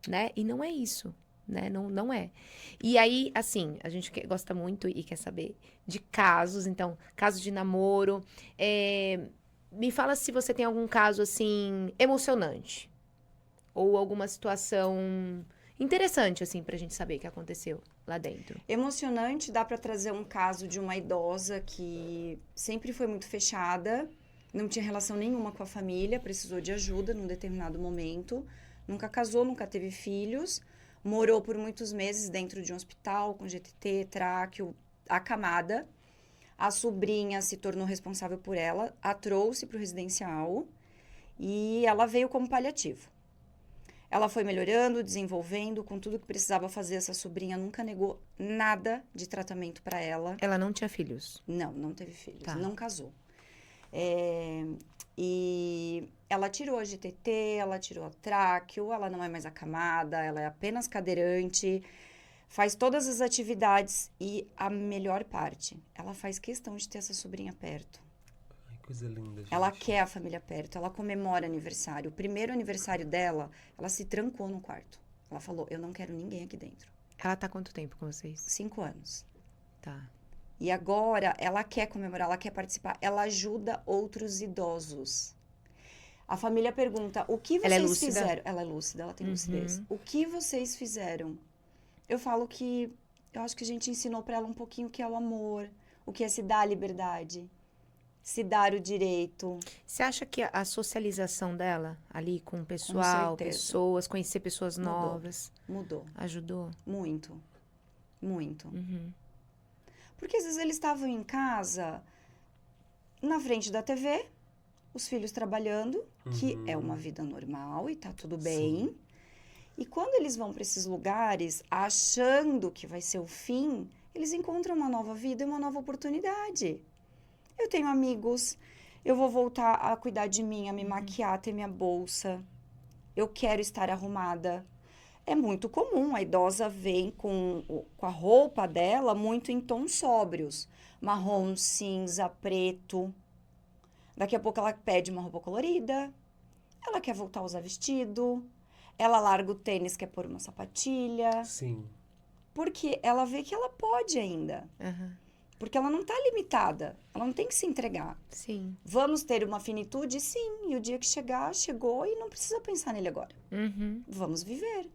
né? E não é isso, né? Não é. E aí, assim, a gente gosta muito e quer saber de casos, então, casos de namoro. Me fala se você tem algum caso, assim, emocionante. Ou alguma situação interessante, assim, pra gente saber o que aconteceu lá dentro. Emocionante, dá para trazer um caso de uma idosa que sempre foi muito fechada, não tinha relação nenhuma com a família, precisou de ajuda num determinado momento, nunca casou, nunca teve filhos, morou por muitos meses dentro de um hospital com GTT, tráqueo, acamada. A sobrinha se tornou responsável por ela, a trouxe para o residencial e ela veio como paliativo. Ela foi melhorando, desenvolvendo, com tudo que precisava fazer. Essa sobrinha nunca negou nada de tratamento para ela. Ela não tinha filhos. Não teve filhos, Tá. não casou. E ela tirou a GTT, ela tirou a tráqueo, ela não é mais acamada, ela é apenas cadeirante, faz todas as atividades e a melhor parte, ela faz questão de ter essa sobrinha perto. Ai, coisa linda, gente. Ela quer a família perto, ela comemora aniversário. O primeiro aniversário dela, ela se trancou no quarto. Ela falou, eu não quero ninguém aqui dentro. Ela tá há quanto tempo com vocês? 5 anos. Tá. E agora, ela quer comemorar, ela quer participar, ela ajuda outros idosos. A família pergunta, o que Ela é vocês lúcida? fizeram? Ela é lúcida, ela tem lucidez. O que vocês fizeram? Eu falo que, eu acho que a gente ensinou pra ela um pouquinho o que é o amor, o que é se dar a liberdade, se dar o direito. Você acha que a socialização dela ali com o pessoal, certeza. pessoas, conhecer pessoas Mudou. novas, Mudou, ajudou? muito, muito. Uhum. Porque às vezes eles estavam em casa, na frente da TV, os filhos trabalhando, que é uma vida normal e tá tudo bem. Sim. E quando eles vão para esses lugares, achando que vai ser o fim, eles encontram uma nova vida e uma nova oportunidade. Eu tenho amigos, eu vou voltar a cuidar de mim, a me maquiar, ter minha bolsa. Eu quero estar arrumada. É muito comum, a idosa vem com a roupa dela muito em tons sóbrios. Marrom, cinza, preto. Daqui a pouco ela pede uma roupa colorida. Ela quer voltar a usar vestido. Ela larga o tênis, quer pôr uma sapatilha. Sim. Porque ela vê que ela pode ainda. Aham. Porque ela não está limitada. Ela não tem que se entregar. Sim. Vamos ter uma finitude? Sim. E o dia que chegar, chegou e não precisa pensar nele agora. Uhum. Vamos viver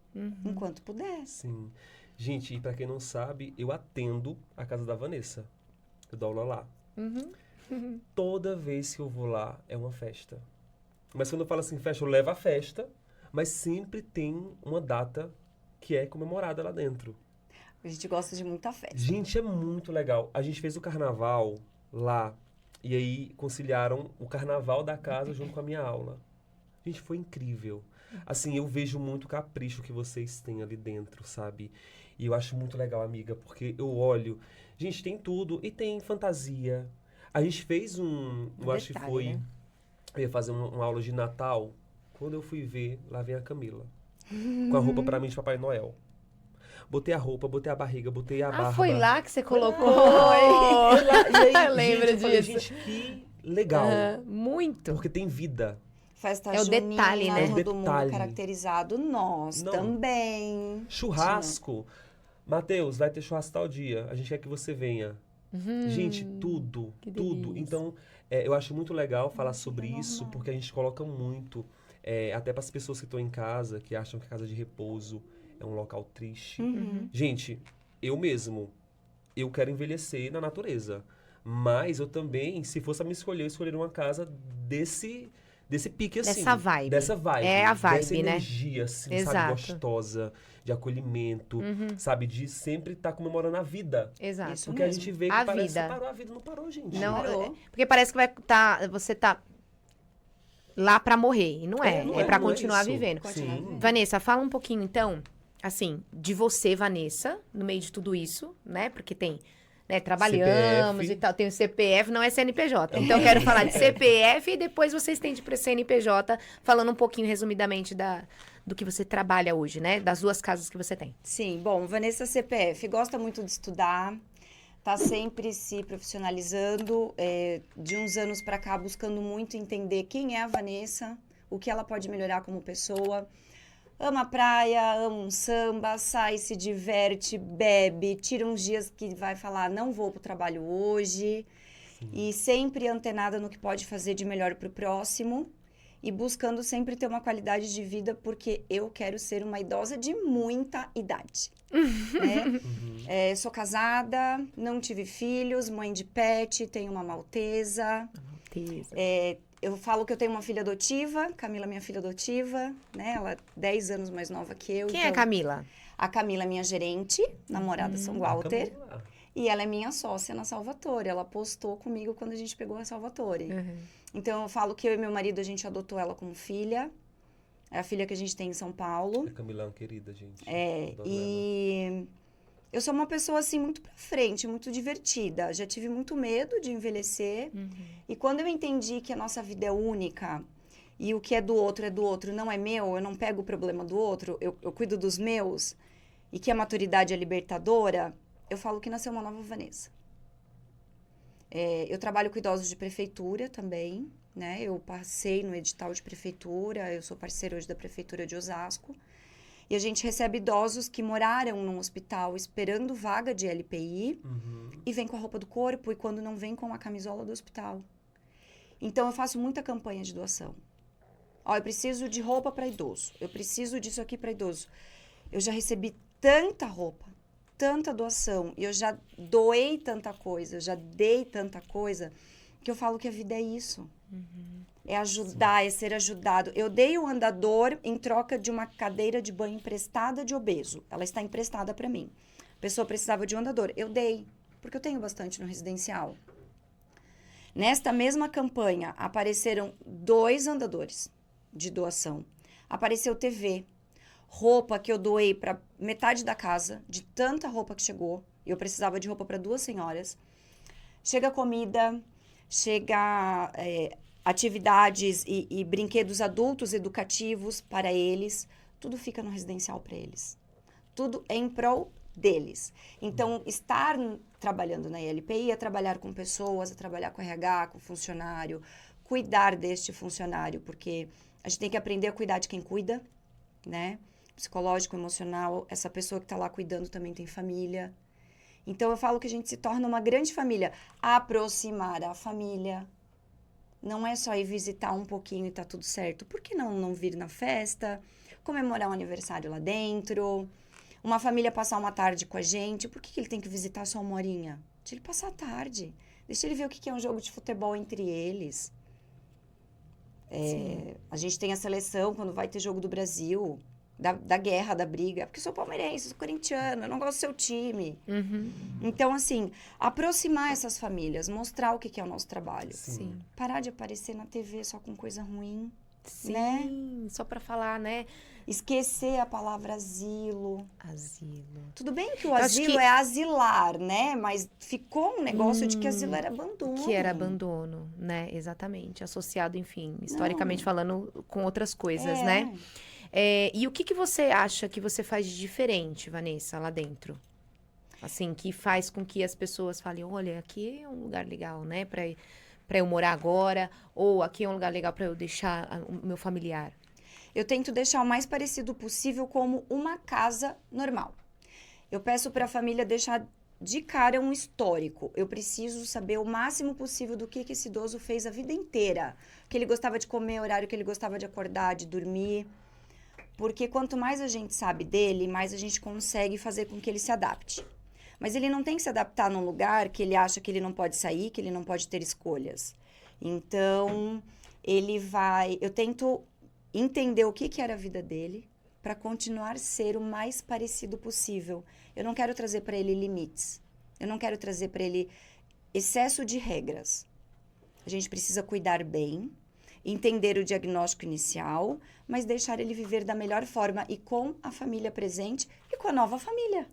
enquanto puder. Sim. Gente, e pra quem não sabe, eu atendo a casa da Vanessa. Eu dou aula lá. Toda vez que eu vou lá, é uma festa. Mas quando eu falo assim, festa, eu levo a festa, mas sempre tem uma data que é comemorada lá dentro. A gente gosta de muita festa. Gente, é muito legal. A gente fez o carnaval lá, e aí conciliaram o carnaval da casa junto com a minha aula. Gente, foi incrível. Assim, eu vejo muito o capricho que vocês têm ali dentro, sabe? E eu acho muito legal, amiga, porque eu olho... Gente, tem tudo. E tem fantasia. A gente fez eu acho que detalhe, foi... né? Eu ia fazer uma aula de Natal. Quando eu fui ver, lá vem a Camila. Com a roupa pra mim de Papai Noel. Botei a roupa, botei a barriga, botei a barba. Ah, foi lá que você colocou? Eu Lembro eu falei, disso. gente, que legal. Muito. Porque tem vida. Festa É o junina, detalhe, né? todo Detalhe. mundo caracterizado. Nós Não. também. Churrasco. Matheus, vai ter churrasco tal dia. A gente quer que você venha. Gente, tudo. que Tudo. delícia. Então, eu acho muito legal falar sobre é isso, normal. porque a gente coloca muito. Até para as pessoas que estão em casa, que acham que a casa de repouso é um local triste. Gente, eu mesmo, eu quero envelhecer na natureza. Mas eu também, se fosse a me escolher, eu escolheria uma casa desse pique, assim. Dessa vibe. Dessa vibe. É a vibe, dessa né? energia, assim, Exato. sabe? Gostosa, de acolhimento, sabe? De sempre estar comemorando a vida. Exato. Isso Porque a mesmo. gente vê que A parece vida. que parou, a vida não parou, gente. Não, Parou. porque parece que você tá lá pra morrer. E não é. não É pra não continuar isso. vivendo. Continuar Sim. vivendo. Vanessa, fala um pouquinho, então, assim, de você, Vanessa, no meio de tudo isso, né? Porque tem, né, trabalhamos CPF. e tal, tem o CPF, não é CNPJ. Então, eu quero falar de CPF e depois você estende para CNPJ, falando um pouquinho, resumidamente, do que você trabalha hoje, né? Das duas casas que você tem. Sim, bom, Vanessa CPF gosta muito de estudar, tá sempre se profissionalizando, de uns anos para cá buscando muito entender quem é a Vanessa, o que ela pode melhorar como pessoa. Ama a praia, ama um samba, sai, se diverte, bebe, tira uns dias que vai falar não vou pro trabalho hoje. E sempre antenada no que pode fazer de melhor pro próximo. E buscando sempre ter uma qualidade de vida, porque eu quero ser uma idosa de muita idade. Né? Sou casada, não tive filhos, mãe de pet, tenho uma maltesa. Eu falo que eu tenho uma filha adotiva, Camila, minha filha adotiva, né? Ela é 10 anos mais nova que eu. Quem é a Camila? A Camila é minha gerente, namorada São Walter. Camila. E ela é minha sócia na Salvatore. Ela postou comigo quando a gente pegou a Salvatore. Então, eu falo que eu e meu marido, a gente adotou ela como filha. É a filha que a gente tem em São Paulo. A Camila é uma querida, gente. Adoro ela. E eu sou uma pessoa, assim, muito pra frente, muito divertida. Já tive muito medo de envelhecer. E quando eu entendi que a nossa vida é única e o que é do outro, não é meu, eu não pego o problema do outro, eu cuido dos meus, e que a maturidade é libertadora, eu falo que nasceu uma nova Vanessa. Eu trabalho com idosos de prefeitura também, né? Eu passei no edital de prefeitura, eu sou parceira hoje da prefeitura de Osasco. E a gente recebe idosos que moraram num hospital esperando vaga de LPI e vem com a roupa do corpo e quando não vem com a camisola do hospital. Então, eu faço muita campanha de doação. Ó, eu preciso de roupa para idoso. Eu preciso disso aqui para idoso. Eu já recebi tanta roupa, tanta doação. E eu já doei tanta coisa, eu já dei tanta coisa, que eu falo que a vida é isso. É ajudar, é ser ajudado. Eu dei o andador em troca de uma cadeira de banho emprestada de obeso. Ela está emprestada para mim. A pessoa precisava de um andador. Eu dei, porque eu tenho bastante no residencial. Nesta mesma campanha, apareceram 2 andadores de doação. Apareceu TV, roupa que eu doei para metade da casa, de tanta roupa que chegou. Eu precisava de roupa para 2 senhoras. Chega comida, chega atividades e brinquedos adultos educativos para eles. Tudo fica no residencial para eles. Tudo é em prol deles. Então, estar trabalhando na ILPI é trabalhar com pessoas, é trabalhar com RH, com funcionário, cuidar deste funcionário, porque a gente tem que aprender a cuidar de quem cuida, né? Psicológico, emocional, essa pessoa que está lá cuidando também tem família. Então, eu falo que a gente se torna uma grande família. Aproximar a família. Não é só ir visitar um pouquinho e tá tudo certo. Por que não vir na festa? Comemorar um aniversário lá dentro? Uma família passar uma tarde com a gente? Por que ele tem que visitar só 1 horinha? Deixa ele passar a tarde. Deixa ele ver o que é um jogo de futebol entre eles. A gente tem a seleção quando vai ter jogo do Brasil. Da guerra, da briga. Porque eu sou palmeirense, sou corintiano, eu não gosto do seu time. Então, assim, aproximar essas famílias, mostrar o que é o nosso trabalho. Sim. Parar de aparecer na TV só com coisa ruim. Sim, Né? só pra falar, né? Esquecer a palavra asilo. Asilo. Tudo bem que o acho asilo que- é asilar, né? Mas ficou um negócio de que asilo era abandono. Que era abandono, né? Exatamente. Associado, enfim, historicamente falando, com outras coisas, né? E o que você acha que você faz de diferente, Vanessa, lá dentro? Assim, que faz com que as pessoas falem, olha, aqui é um lugar legal, né? Pra eu morar agora, ou aqui é um lugar legal pra eu deixar o meu familiar. Eu tento deixar o mais parecido possível como uma casa normal. Eu peço para a família deixar de cara um histórico. Eu preciso saber o máximo possível do que esse idoso fez a vida inteira. O que ele gostava de comer, o horário que ele gostava de acordar, de dormir. Porque quanto mais a gente sabe dele, mais a gente consegue fazer com que ele se adapte. Mas ele não tem que se adaptar num lugar que ele acha que ele não pode sair, que ele não pode ter escolhas. Então, Eu tento entender o que era a vida dele para continuar ser o mais parecido possível. Eu não quero trazer para ele limites. Eu não quero trazer para ele excesso de regras. A gente precisa cuidar bem, entender o diagnóstico inicial, mas deixar ele viver da melhor forma e com a família presente e com a nova família.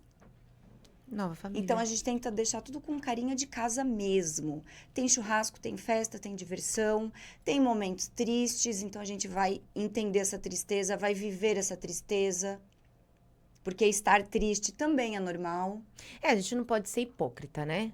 Nova família. Então, a gente tenta deixar tudo com carinha de casa mesmo. Tem churrasco, tem festa, tem diversão, tem momentos tristes, então a gente vai entender essa tristeza, vai viver essa tristeza, porque estar triste também é normal. A gente não pode ser hipócrita, né?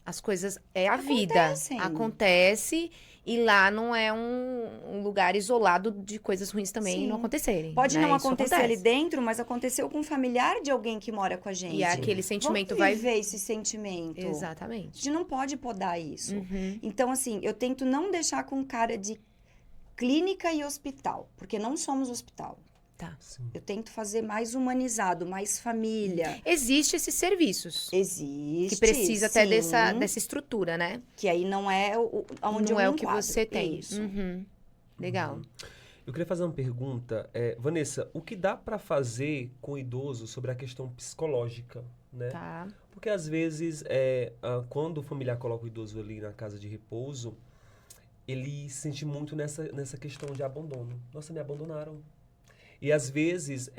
As coisas é a Acontecem. vida. Acontece e lá não é um lugar isolado de coisas ruins também Sim. não acontecerem. Pode né? não Isso acontecer ali acontece. dentro, mas aconteceu com um familiar de alguém que mora com a gente. E aquele sentimento Vamos vai... viver esse sentimento. A Exatamente. gente não pode podar isso. Uhum. Então, assim, eu tento não deixar com cara de clínica e hospital, porque não somos hospital. Tá. Sim. Eu tento fazer mais humanizado, mais família. Existem esses serviços. Existe, Que precisa até sim, dessa estrutura, né? que aí não é onde não eu é me o que enquadro. você tem. Isso. Uhum. Legal. Eu queria fazer uma pergunta. Vanessa, o que dá para fazer com o idoso sobre a questão psicológica, né? Tá. Porque às vezes, quando o familiar coloca o idoso ali na casa de repouso, ele se sente muito nessa questão de abandono. Nossa, me abandonaram. E às vezes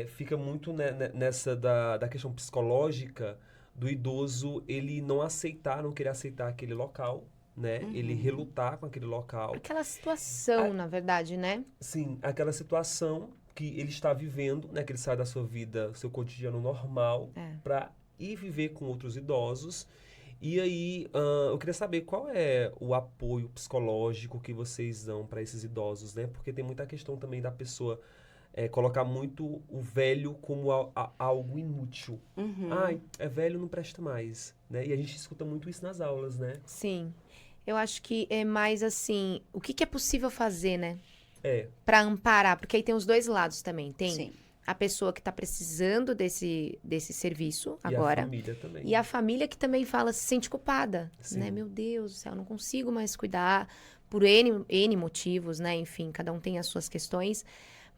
fica muito nessa da questão psicológica do idoso ele não aceitar, não querer aceitar aquele local, né? Ele relutar com aquele local. Aquela situação, na verdade, né? Sim, aquela situação que ele está vivendo, né? Que ele sai da sua vida, seu cotidiano normal, para ir viver com outros idosos. E aí, eu queria saber qual é o apoio psicológico que vocês dão para esses idosos, né? Porque tem muita questão também da pessoa colocar muito o velho como algo inútil. Ai, é velho, não presta mais, né? E a gente escuta muito isso nas aulas, né? Sim. Eu acho que é mais assim, o que é possível fazer, né? É. Pra amparar, porque aí tem os dois lados também. Tem Sim. a pessoa que tá precisando desse serviço E agora. a família também. E a família que também fala, se sente culpada, Sim. né? Meu Deus do céu, eu não consigo mais cuidar por N motivos, né? Enfim, cada um tem as suas questões.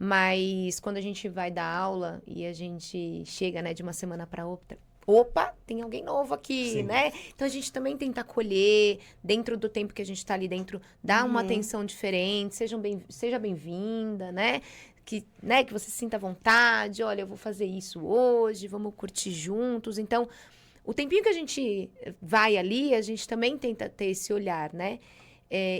Mas quando a gente vai dar aula e a gente chega, né, de uma semana para outra, opa, tem alguém novo aqui, Sim. né? Então a gente também tenta acolher, dentro do tempo que a gente tá ali dentro, dar uma atenção diferente, seja bem-vinda, né? Que você se sinta à vontade, olha, eu vou fazer isso hoje, vamos curtir juntos. Então, o tempinho que a gente vai ali, a gente também tenta ter esse olhar, né?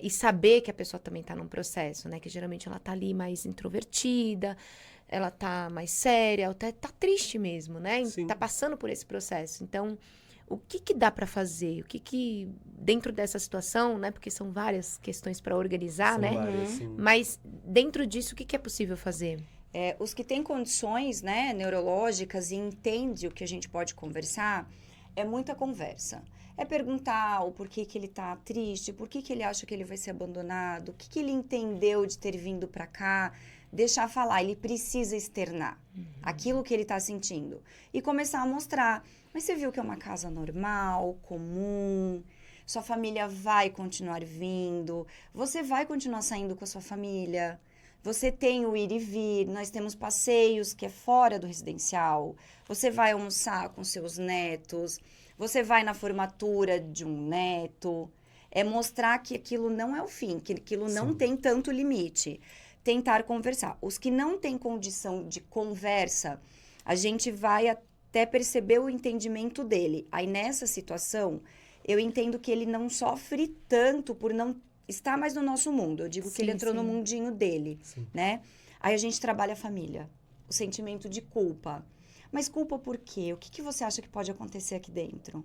E saber que a pessoa também tá num processo, né? Que geralmente ela tá ali mais introvertida, ela tá mais séria, até tá triste mesmo, né? Sim. Tá passando por esse processo. Então, o que dá para fazer? O que dentro dessa situação, né? Porque são várias questões para organizar, São né? várias, sim. Mas dentro disso, o que é possível fazer? Os que têm condições, né, neurológicas e entende o que a gente pode conversar, é muita conversa. É perguntar o porquê que ele tá triste, por que ele acha que ele vai ser abandonado, o que ele entendeu de ter vindo para cá, deixar falar, ele precisa externar aquilo que ele tá sentindo. E começar a mostrar, mas você viu que é uma casa normal, comum, sua família vai continuar vindo, você vai continuar saindo com a sua família, você tem o ir e vir, nós temos passeios que é fora do residencial, você vai almoçar com seus netos, você vai na formatura de um neto. É mostrar que aquilo não é o fim, que aquilo não Sim. tem tanto limite. Tentar conversar. Os que não têm condição de conversa, a gente vai até perceber o entendimento dele. Aí, nessa situação, eu entendo que ele não sofre tanto por não estar mais no nosso mundo. Eu digo que ele Sim, entrou no sim. mundinho dele, Sim. né? Aí a gente trabalha a família. O sentimento de culpa. Mas culpa por quê? O que você acha que pode acontecer aqui dentro?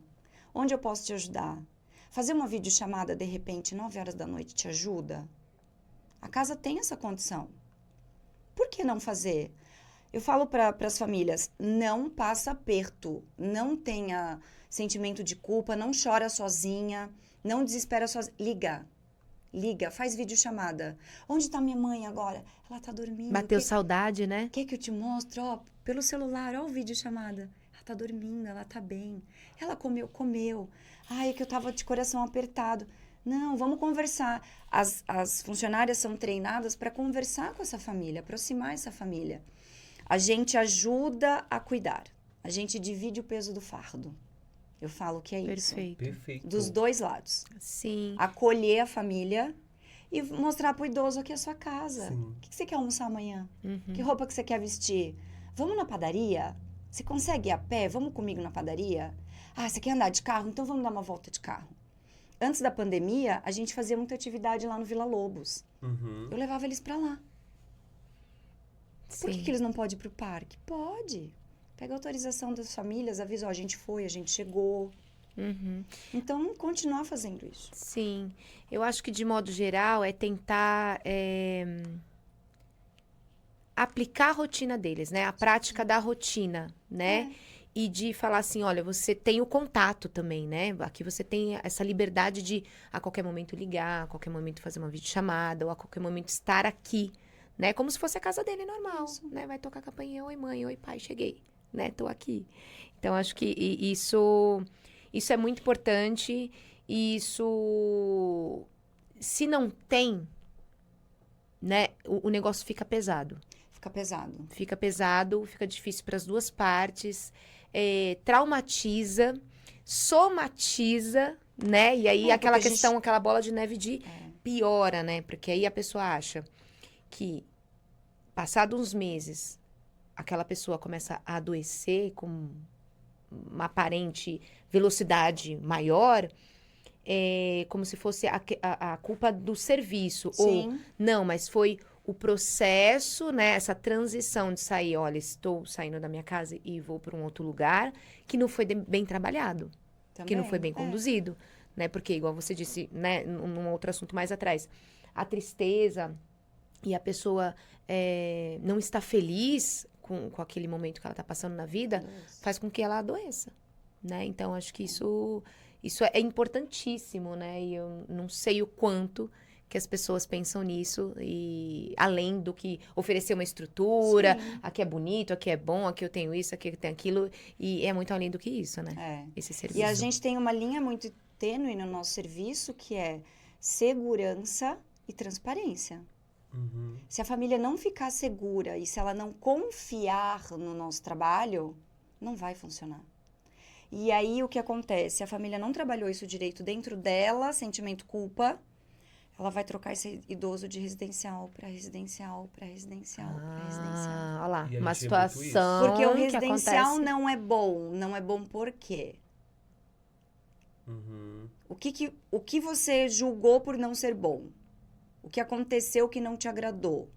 Onde eu posso te ajudar? Fazer uma videochamada, de repente, 9 horas da noite, te ajuda? A casa tem essa condição. Por que não fazer? Eu falo para as famílias, não passa aperto, não tenha sentimento de culpa, não chora sozinha, não desespera sozinha. Liga, faz videochamada. Onde está minha mãe agora? Ela está dormindo. Bateu saudade, né? Quer que eu te mostre? Ó, pelo celular, ó o videochamada. Ela tá dormindo, ela tá bem. Ela comeu. Ai, é que eu tava de coração apertado. Não, vamos conversar. As funcionárias são treinadas para conversar com essa família, aproximar essa família. A gente ajuda a cuidar. A gente divide o peso do fardo. Eu falo que é isso. Perfeito. Perfeito. Dos dois lados. Sim. Acolher a família e mostrar pro idoso que é a sua casa. Sim. O que você quer almoçar amanhã? Uhum. Que roupa que você quer vestir? Vamos na padaria? Você consegue ir a pé? Vamos comigo na padaria? Ah, você quer andar de carro? Então vamos dar uma volta de carro. Antes da pandemia, a gente fazia muita atividade lá no Vila Lobos. Uhum. Eu levava eles pra lá. Por Sim. que eles não podem ir pro parque? Pode. Pega a autorização das famílias, avisa, ó, a gente foi, a gente chegou. Uhum. Então, continuar fazendo isso. Sim. Eu acho que, de modo geral, é tentar aplicar a rotina deles, né? A prática da rotina, né? E de falar assim, olha, você tem o contato também, né? Aqui você tem essa liberdade de, a qualquer momento, ligar, a qualquer momento fazer uma videochamada, ou a qualquer momento estar aqui, né? Como se fosse a casa dele normal, né? Vai tocar a campainha, oi mãe, oi pai, cheguei, né? Tô aqui. Então, acho que isso é muito importante. E isso, se não tem, né? O negócio fica pesado. Fica pesado. Fica difícil para as duas partes, traumatiza, somatiza, né? E aí aquela porque a questão, aquela bola de neve piora, né? Porque aí a pessoa acha que, passados uns meses, aquela pessoa começa a adoecer com uma aparente velocidade maior, como se fosse a culpa do serviço. Sim. Ou, não, mas foi o processo, né? Essa transição de sair, olha, estou saindo da minha casa e vou para um outro lugar, que não foi bem trabalhado, que não foi bem conduzido, né? Porque, igual você disse, né, num outro assunto mais atrás, a tristeza e a pessoa não estar feliz com aquele momento que ela está passando na vida, faz com que ela adoeça, né? Então, acho que isso é importantíssimo, né? E eu não sei o quanto que as pessoas pensam nisso, e além do que oferecer uma estrutura, Sim. aqui é bonito, aqui é bom, aqui eu tenho isso, aqui eu tenho aquilo, e é muito além do que isso, né? Esse serviço. E a gente tem uma linha muito tênue no nosso serviço, que é segurança e transparência. Uhum. Se a família não ficar segura e se ela não confiar no nosso trabalho, não vai funcionar. E aí, o que acontece? A família não trabalhou isso direito dentro dela, sentimento culpa, ela vai trocar esse idoso de residencial para residencial, para residencial, para residencial. Olha lá, E a gente uma vê situação muito isso. Porque o que residencial acontece... não é bom. Não é bom por quê? Uhum. O que você julgou por não ser bom? O que aconteceu que não te agradou?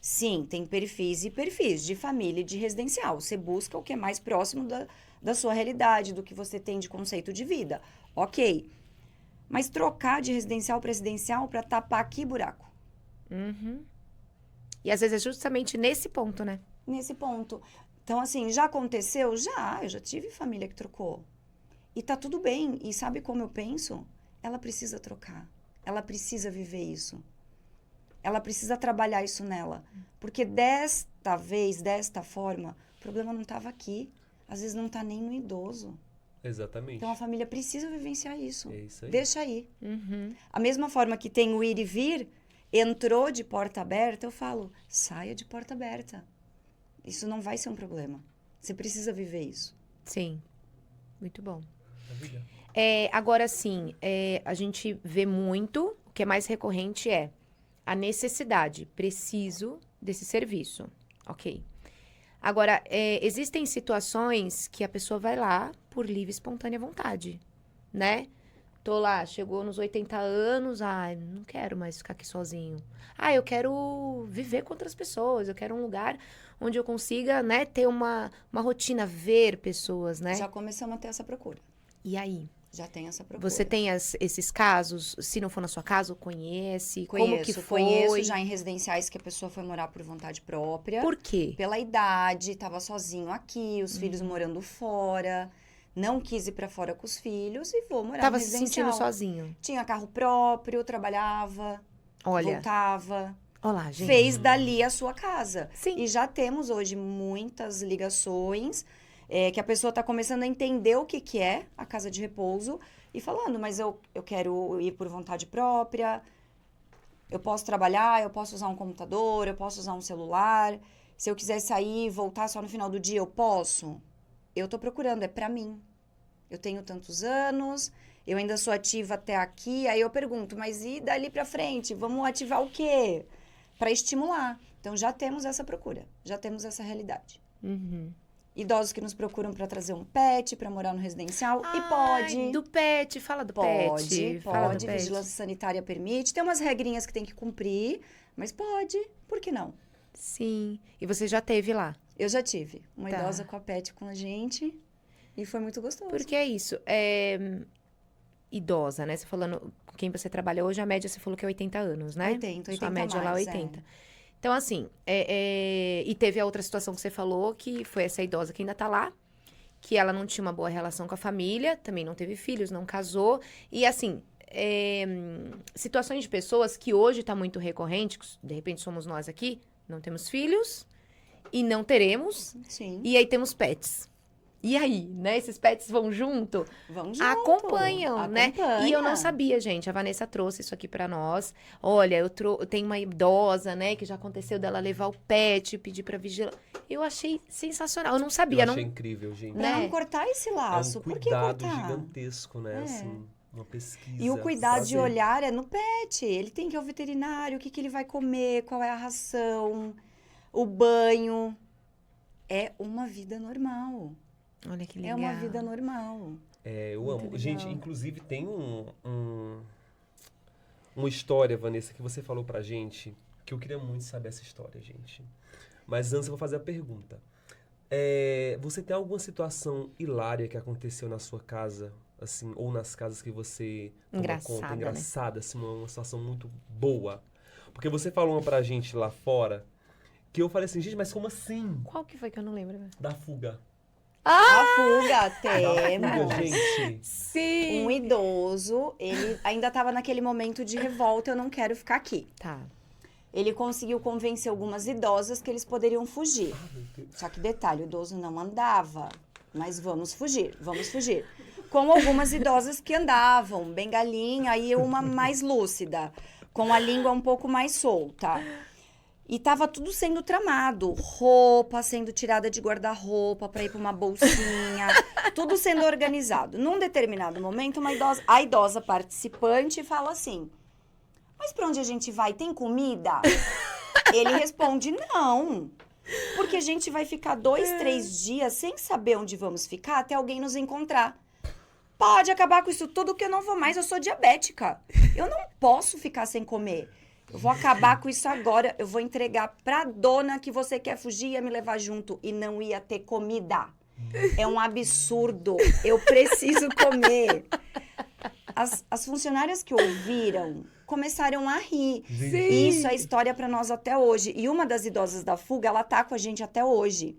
Sim, tem perfis e perfis de família e de residencial. Você busca o que é mais próximo da sua realidade, do que você tem de conceito de vida. Ok. Mas trocar de residencial para residencial para tapar que buraco? Uhum. E às vezes é justamente nesse ponto, né? Nesse ponto. Então, assim, já aconteceu? Já. Eu já tive família que trocou. E tá tudo bem. E sabe como eu penso? Ela precisa trocar. Ela precisa viver isso. Ela precisa trabalhar isso nela. Porque desta vez, desta forma, o problema não estava aqui. Às vezes não está nem no idoso. Exatamente. Então a família precisa vivenciar isso. É isso aí. Deixa aí. Uhum. A mesma forma que tem o ir e vir, entrou de porta aberta, eu falo, saia de porta aberta. Isso não vai ser um problema. Você precisa viver isso. Sim. Muito bom. Maravilha. Agora, sim, a gente vê muito, o que é mais recorrente é a necessidade, preciso desse serviço. Ok. Agora, existem situações que a pessoa vai lá por livre e espontânea vontade, né? Tô lá, chegou nos 80 anos, não quero mais ficar aqui sozinho. Eu quero viver com outras pessoas, eu quero um lugar onde eu consiga, né, ter uma rotina, ver pessoas, né? Já começamos a ter essa procura. E aí? Já tem essa procura. Você tem esses casos? Se não for na sua casa, conhece? Como que foi? Conheço já em residenciais que a pessoa foi morar por vontade própria. Por quê? Pela idade, estava sozinho aqui, os filhos morando fora. Não quis ir para fora com os filhos e vou morar Tava no se residencial. sentindo sozinho. Tinha carro próprio, trabalhava, Olha, voltava. olha lá, gente. Fez dali a sua casa. Sim. E já temos hoje muitas ligações que a pessoa está começando a entender o que é a casa de repouso e falando, mas eu quero ir por vontade própria, eu posso trabalhar, eu posso usar um computador, eu posso usar um celular, se eu quiser sair e voltar só no final do dia, eu posso. Eu tô procurando, é pra mim. Eu tenho tantos anos, eu ainda sou ativa até aqui, aí eu pergunto, mas e dali pra frente? Vamos ativar o quê? Pra estimular. Então, já temos essa procura, já temos essa realidade. Uhum. Idosos que nos procuram para trazer um pet, para morar no residencial. E Ai, pode. do pet, fala do Pode, pet. Fala do pode. pet. Vigilância sanitária permite. Tem umas regrinhas que tem que cumprir, mas pode. Por que não? Sim. E você já teve lá? Eu já tive uma Tá. idosa com a pet com a gente e foi muito gostoso. Porque é isso. Idosa, né? Você falando com quem você trabalha hoje, a média você falou que é 80 anos, né? 80 Sua média lá é mais, 80. Então, assim, e teve a outra situação que você falou, que foi essa idosa que ainda tá lá, que ela não tinha uma boa relação com a família, também não teve filhos, não casou. E, assim, situações de pessoas que hoje tá muito recorrente, que de repente somos nós aqui, não temos filhos e não teremos, Sim, e aí temos pets. E aí, né? Esses pets vão junto? vamos junto. Acompanham, né? Acompanha. E eu não sabia, gente. A Vanessa trouxe isso aqui pra nós. Olha, eu tenho uma idosa, né? Que já aconteceu dela levar o pet, pedir pra vigilar. Eu achei sensacional. Eu não sabia, Eu não. achei incrível, gente. Pra né? não cortar esse laço. É um Por que cuidado cortar? gigantesco, né? É. Assim, uma pesquisa. E o cuidado de Prazer. olhar é no pet. Ele tem que ir ao veterinário, o que ele vai comer, qual é a ração, o banho. É uma vida normal. Olha que É legal. uma vida normal. É, eu Muito amo. legal. Gente, inclusive tem uma história, Vanessa, que você falou pra gente, que eu queria muito saber essa história, gente. Mas antes eu vou fazer a pergunta. Você tem alguma situação hilária que aconteceu na sua casa, assim, ou nas casas que você toma Engraçada, conta? né? Engraçada, assim, uma situação muito boa. Porque você falou uma pra gente lá fora, que eu falei assim, gente, mas como assim? Qual que foi que eu não lembro? Da fuga. A fuga Da fuga, temos. gente. Sim! Um idoso, ele ainda estava naquele momento de revolta, eu não quero ficar aqui. Tá. Ele conseguiu convencer algumas idosas que eles poderiam fugir. Ah, meu Deus. Só que detalhe, o idoso não andava, mas vamos fugir, vamos fugir. Com algumas idosas que andavam, bem galinha, e uma mais lúcida, com a língua um pouco mais solta. E tava tudo sendo tramado, roupa sendo tirada de guarda-roupa para ir para uma bolsinha, tudo sendo organizado. Num determinado momento, a idosa participante fala assim: mas para onde a gente vai? Tem comida? Ele responde: não, porque a gente vai ficar 2, 3 dias sem saber onde vamos ficar até alguém nos encontrar. Pode acabar com isso tudo que eu não vou mais, eu sou diabética. Eu não posso ficar sem comer. Eu vou acabar com isso agora. Eu vou entregar pra dona que você quer fugir e ia me levar junto. E não ia ter comida. É um absurdo. Eu preciso comer. As funcionárias que ouviram começaram a rir. Gente, E isso é história pra nós até hoje. E uma das idosas da fuga, ela tá com a gente até hoje.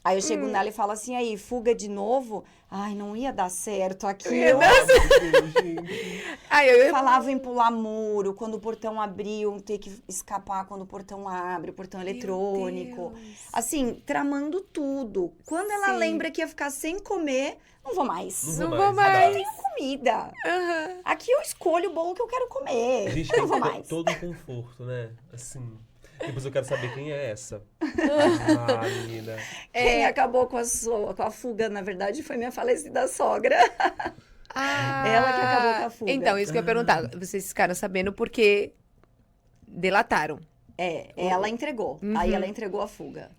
Aí eu chego nela e falo assim, aí, fuga de novo? Ai, não ia dar certo aqui. Eu meu Deus, gente. Ai, eu falava em pular muro, quando o portão abriu, ter que escapar quando o portão abre, o portão eletrônico. Assim, tramando tudo. Quando ela Sim. lembra que ia ficar sem comer, não vou mais. Não vou mais. Tenho comida. Aham. Aqui eu escolho o bolo que eu quero comer. A gente Eu tem não vou mais. todo um conforto, né? Assim. Depois eu quero saber quem é essa. Ah, menina. Quem acabou com a fuga, na verdade, foi minha falecida sogra. Ela que acabou com a fuga. Então, isso que eu ia perguntar. Vocês ficaram sabendo porque delataram. Ela entregou. Aí ela entregou a fuga.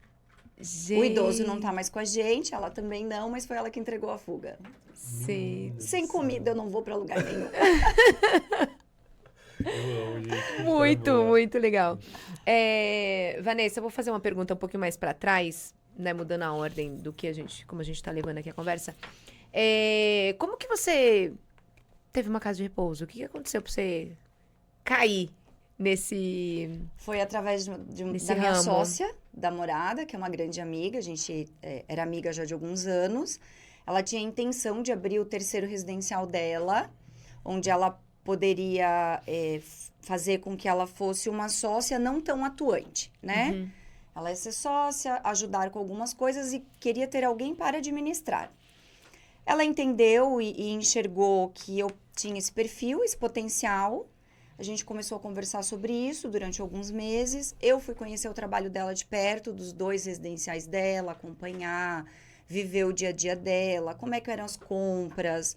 Gente. O idoso não tá mais com a gente, ela também não, mas foi ela que entregou a fuga. Sim. Sem comida eu não vou pra lugar nenhum. Eu amo, gente. Muito, Boa. muito legal. Vanessa, eu vou fazer uma pergunta um pouquinho mais pra trás, né? Mudando a ordem do que como a gente tá levando aqui a conversa. Como que você teve uma casa de repouso? O que aconteceu pra você cair nesse... Foi através Nesse da minha ramo. sócia, da morada, que é uma grande amiga, a gente era amiga já de alguns anos. Ela tinha a intenção de abrir o 3º residencial dela, onde ela poderia fazer com que ela fosse uma sócia não tão atuante, né? Uhum. Ela ia ser sócia, ajudar com algumas coisas e queria ter alguém para administrar. Ela entendeu e enxergou que eu tinha esse perfil, esse potencial. A gente começou a conversar sobre isso durante alguns meses. Eu fui conhecer o trabalho dela de perto, dos 2 residenciais dela, acompanhar, viver o dia a dia dela, como é que eram as compras,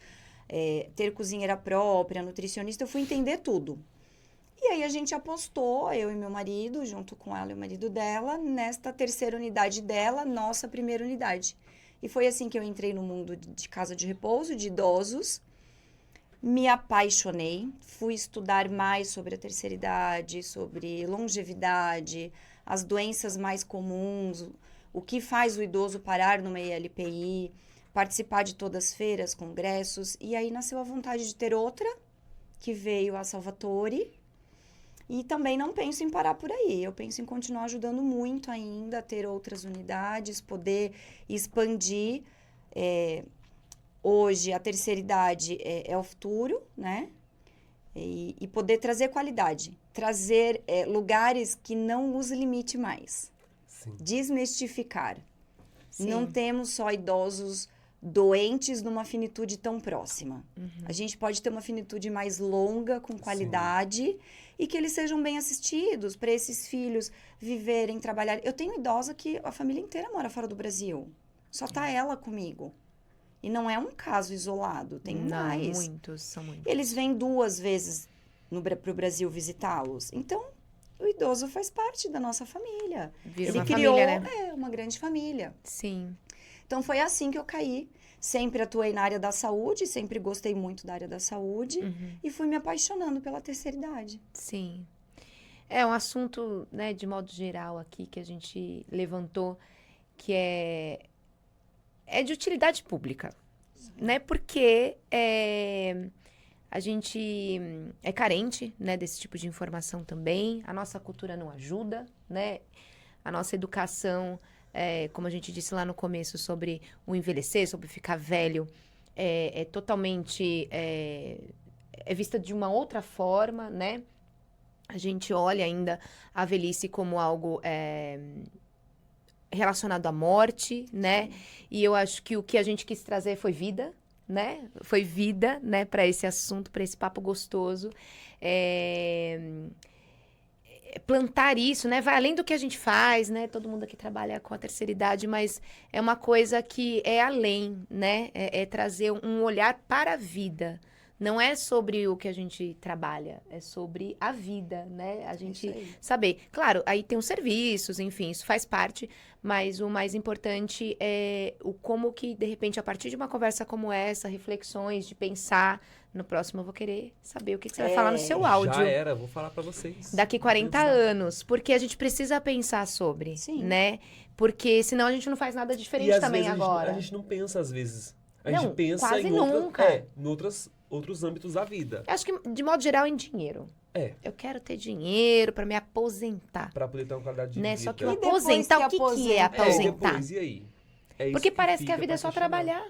ter cozinheira própria, nutricionista. Eu fui entender tudo. E aí a gente apostou, eu e meu marido, junto com ela e o marido dela, nesta 3ª unidade dela, nossa primeira unidade. E foi assim que eu entrei no mundo de casa de repouso, de idosos. Me apaixonei, fui estudar mais sobre a terceira idade, sobre longevidade, as doenças mais comuns, o que faz o idoso parar numa ILPI, participar de todas as feiras, congressos. E aí nasceu a vontade de ter outra, que veio a Salvatore. E também não penso em parar por aí. Eu penso em continuar ajudando muito ainda a ter outras unidades, poder expandir. Hoje, a terceira idade é o futuro, né? E poder trazer qualidade. Trazer lugares que não os limite mais. Sim. Desmistificar. Sim. Não temos só idosos doentes numa finitude tão próxima. A gente pode ter uma finitude mais longa, com qualidade, e que eles sejam bem assistidos, para esses filhos viverem, trabalhar. Eu tenho idosa que a família inteira mora fora do Brasil. Só tá ela comigo. E não é um caso isolado, tem mais. Muitos, são muitos. Eles vêm 2 vezes pro Brasil visitá-los. Então, o idoso faz parte da nossa família. Vira Ele uma criou, família, né? uma grande família. Sim. Então, foi assim que eu caí. Sempre atuei na área da saúde, sempre gostei muito da área da saúde. E fui me apaixonando pela terceira idade. Sim. É um assunto, né, de modo geral aqui, que a gente levantou, que é de utilidade pública, né? Porque a gente é carente, né, desse tipo de informação também. A nossa cultura não ajuda, né? A nossa educação, como a gente disse lá no começo, sobre o envelhecer, sobre ficar velho, é totalmente vista de uma outra forma, né? A gente olha ainda a velhice como algo relacionado à morte, né? E eu acho que o que a gente quis trazer foi vida, né? Foi vida, né? Para esse assunto, para esse papo gostoso. Plantar isso, né? Vai além do que a gente faz, né? Todo mundo aqui trabalha com a terceira idade, mas é uma coisa que é além, né? É trazer um olhar para a vida. Não é sobre o que a gente trabalha, é sobre a vida, né? A gente saber. Claro, aí tem os serviços, enfim, isso faz parte, mas o mais importante é o como que, de repente, a partir de uma conversa como essa, reflexões, de pensar, no próximo eu vou querer saber o que você vai falar no seu áudio. Já era, vou falar pra vocês. Daqui 40 anos, porque a gente precisa pensar sobre, né? Porque senão a gente não faz nada diferente também agora. A gente não pensa, às vezes. A Não, gente pensa quase em nunca. outros âmbitos da vida. Eu acho que, de modo geral, em dinheiro. Eu quero ter dinheiro pra me aposentar. Pra poder ter uma qualidade de Né? vida. Só que o aposentar, o que é aposentar? Depois, e aí? Porque parece que a vida é só trabalhar.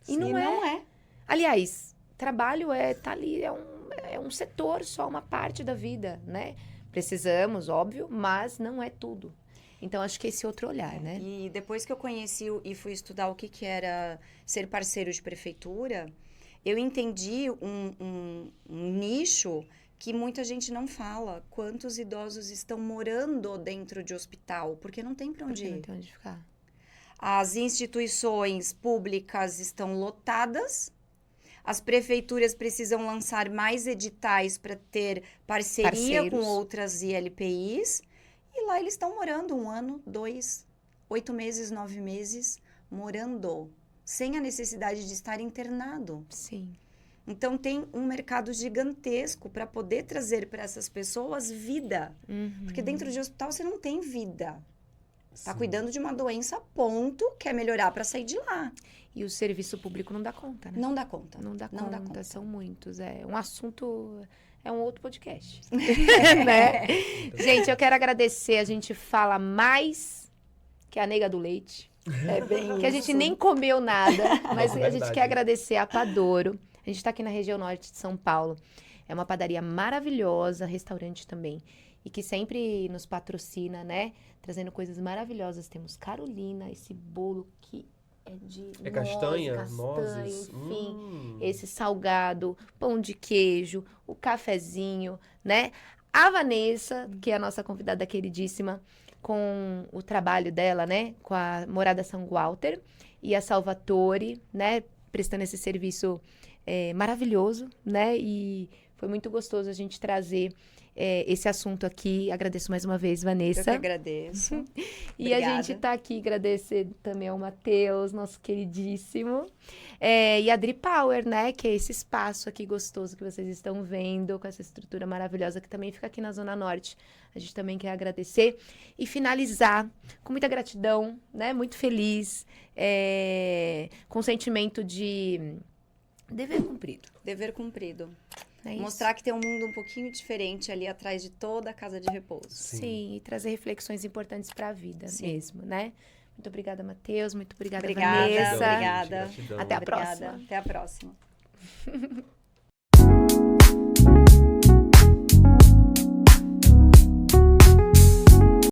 E não é. Aliás, trabalho tá ali, é um setor só, uma parte da vida, né? Precisamos, óbvio, mas não é tudo. Então, acho que esse outro olhar, né? E depois que eu conheci e fui estudar o que era ser parceiro de prefeitura, eu entendi um nicho que muita gente não fala. Quantos idosos estão morando dentro de hospital, porque não tem para onde ir. Não tem onde ficar. As instituições públicas estão lotadas. As prefeituras precisam lançar mais editais para ter parceria com outras ILPIs. E lá eles estão morando 1 ano, 2, 8 meses, 9 meses, morando, sem a necessidade de estar internado. Sim. Então, tem um mercado gigantesco para poder trazer para essas pessoas vida. Porque dentro de hospital você não tem vida. Está cuidando de uma doença, ponto, quer melhorar para sair de lá. E o serviço público não dá conta, né? Não dá conta. Não dá conta, são muitos. É um assunto... É um outro podcast. Né? Gente, eu quero agradecer. A gente fala mais que a nega do leite. É bem que a gente nem comeu nada. Mas a gente verdade. quer agradecer a Padoro. A gente está aqui na região norte de São Paulo. É uma padaria maravilhosa, restaurante também. E que sempre nos patrocina, né? Trazendo coisas maravilhosas. Temos Carolina, esse bolo que é de É castanha? castanha, Nozes? enfim. Esse salgado, pão de queijo, o cafezinho, né? A Vanessa, que é a nossa convidada queridíssima, com o trabalho dela, né? Com a Morada São Walter e a Salvatore, né? Prestando esse serviço maravilhoso, né? E foi muito gostoso a gente trazer esse assunto aqui. Agradeço mais uma vez, Eu que Vanessa. agradeço. E a Obrigada. gente tá aqui agradecer também ao Matheus, nosso queridíssimo. E a Dri Power, né? Que é esse espaço aqui gostoso que vocês estão vendo, com essa estrutura maravilhosa que também fica aqui na Zona Norte. A gente também quer agradecer e finalizar com muita gratidão, né? Muito feliz, com sentimento de dever cumprido. Dever cumprido. É isso. Mostrar que tem um mundo um pouquinho diferente ali atrás de toda a casa de repouso. Sim, e trazer reflexões importantes para a vida Sim. mesmo, né? Muito obrigada, Matheus. Muito obrigada, Obrigada, Vanessa. obrigada. Gratidão. Até a Obrigada. próxima. Até a próxima.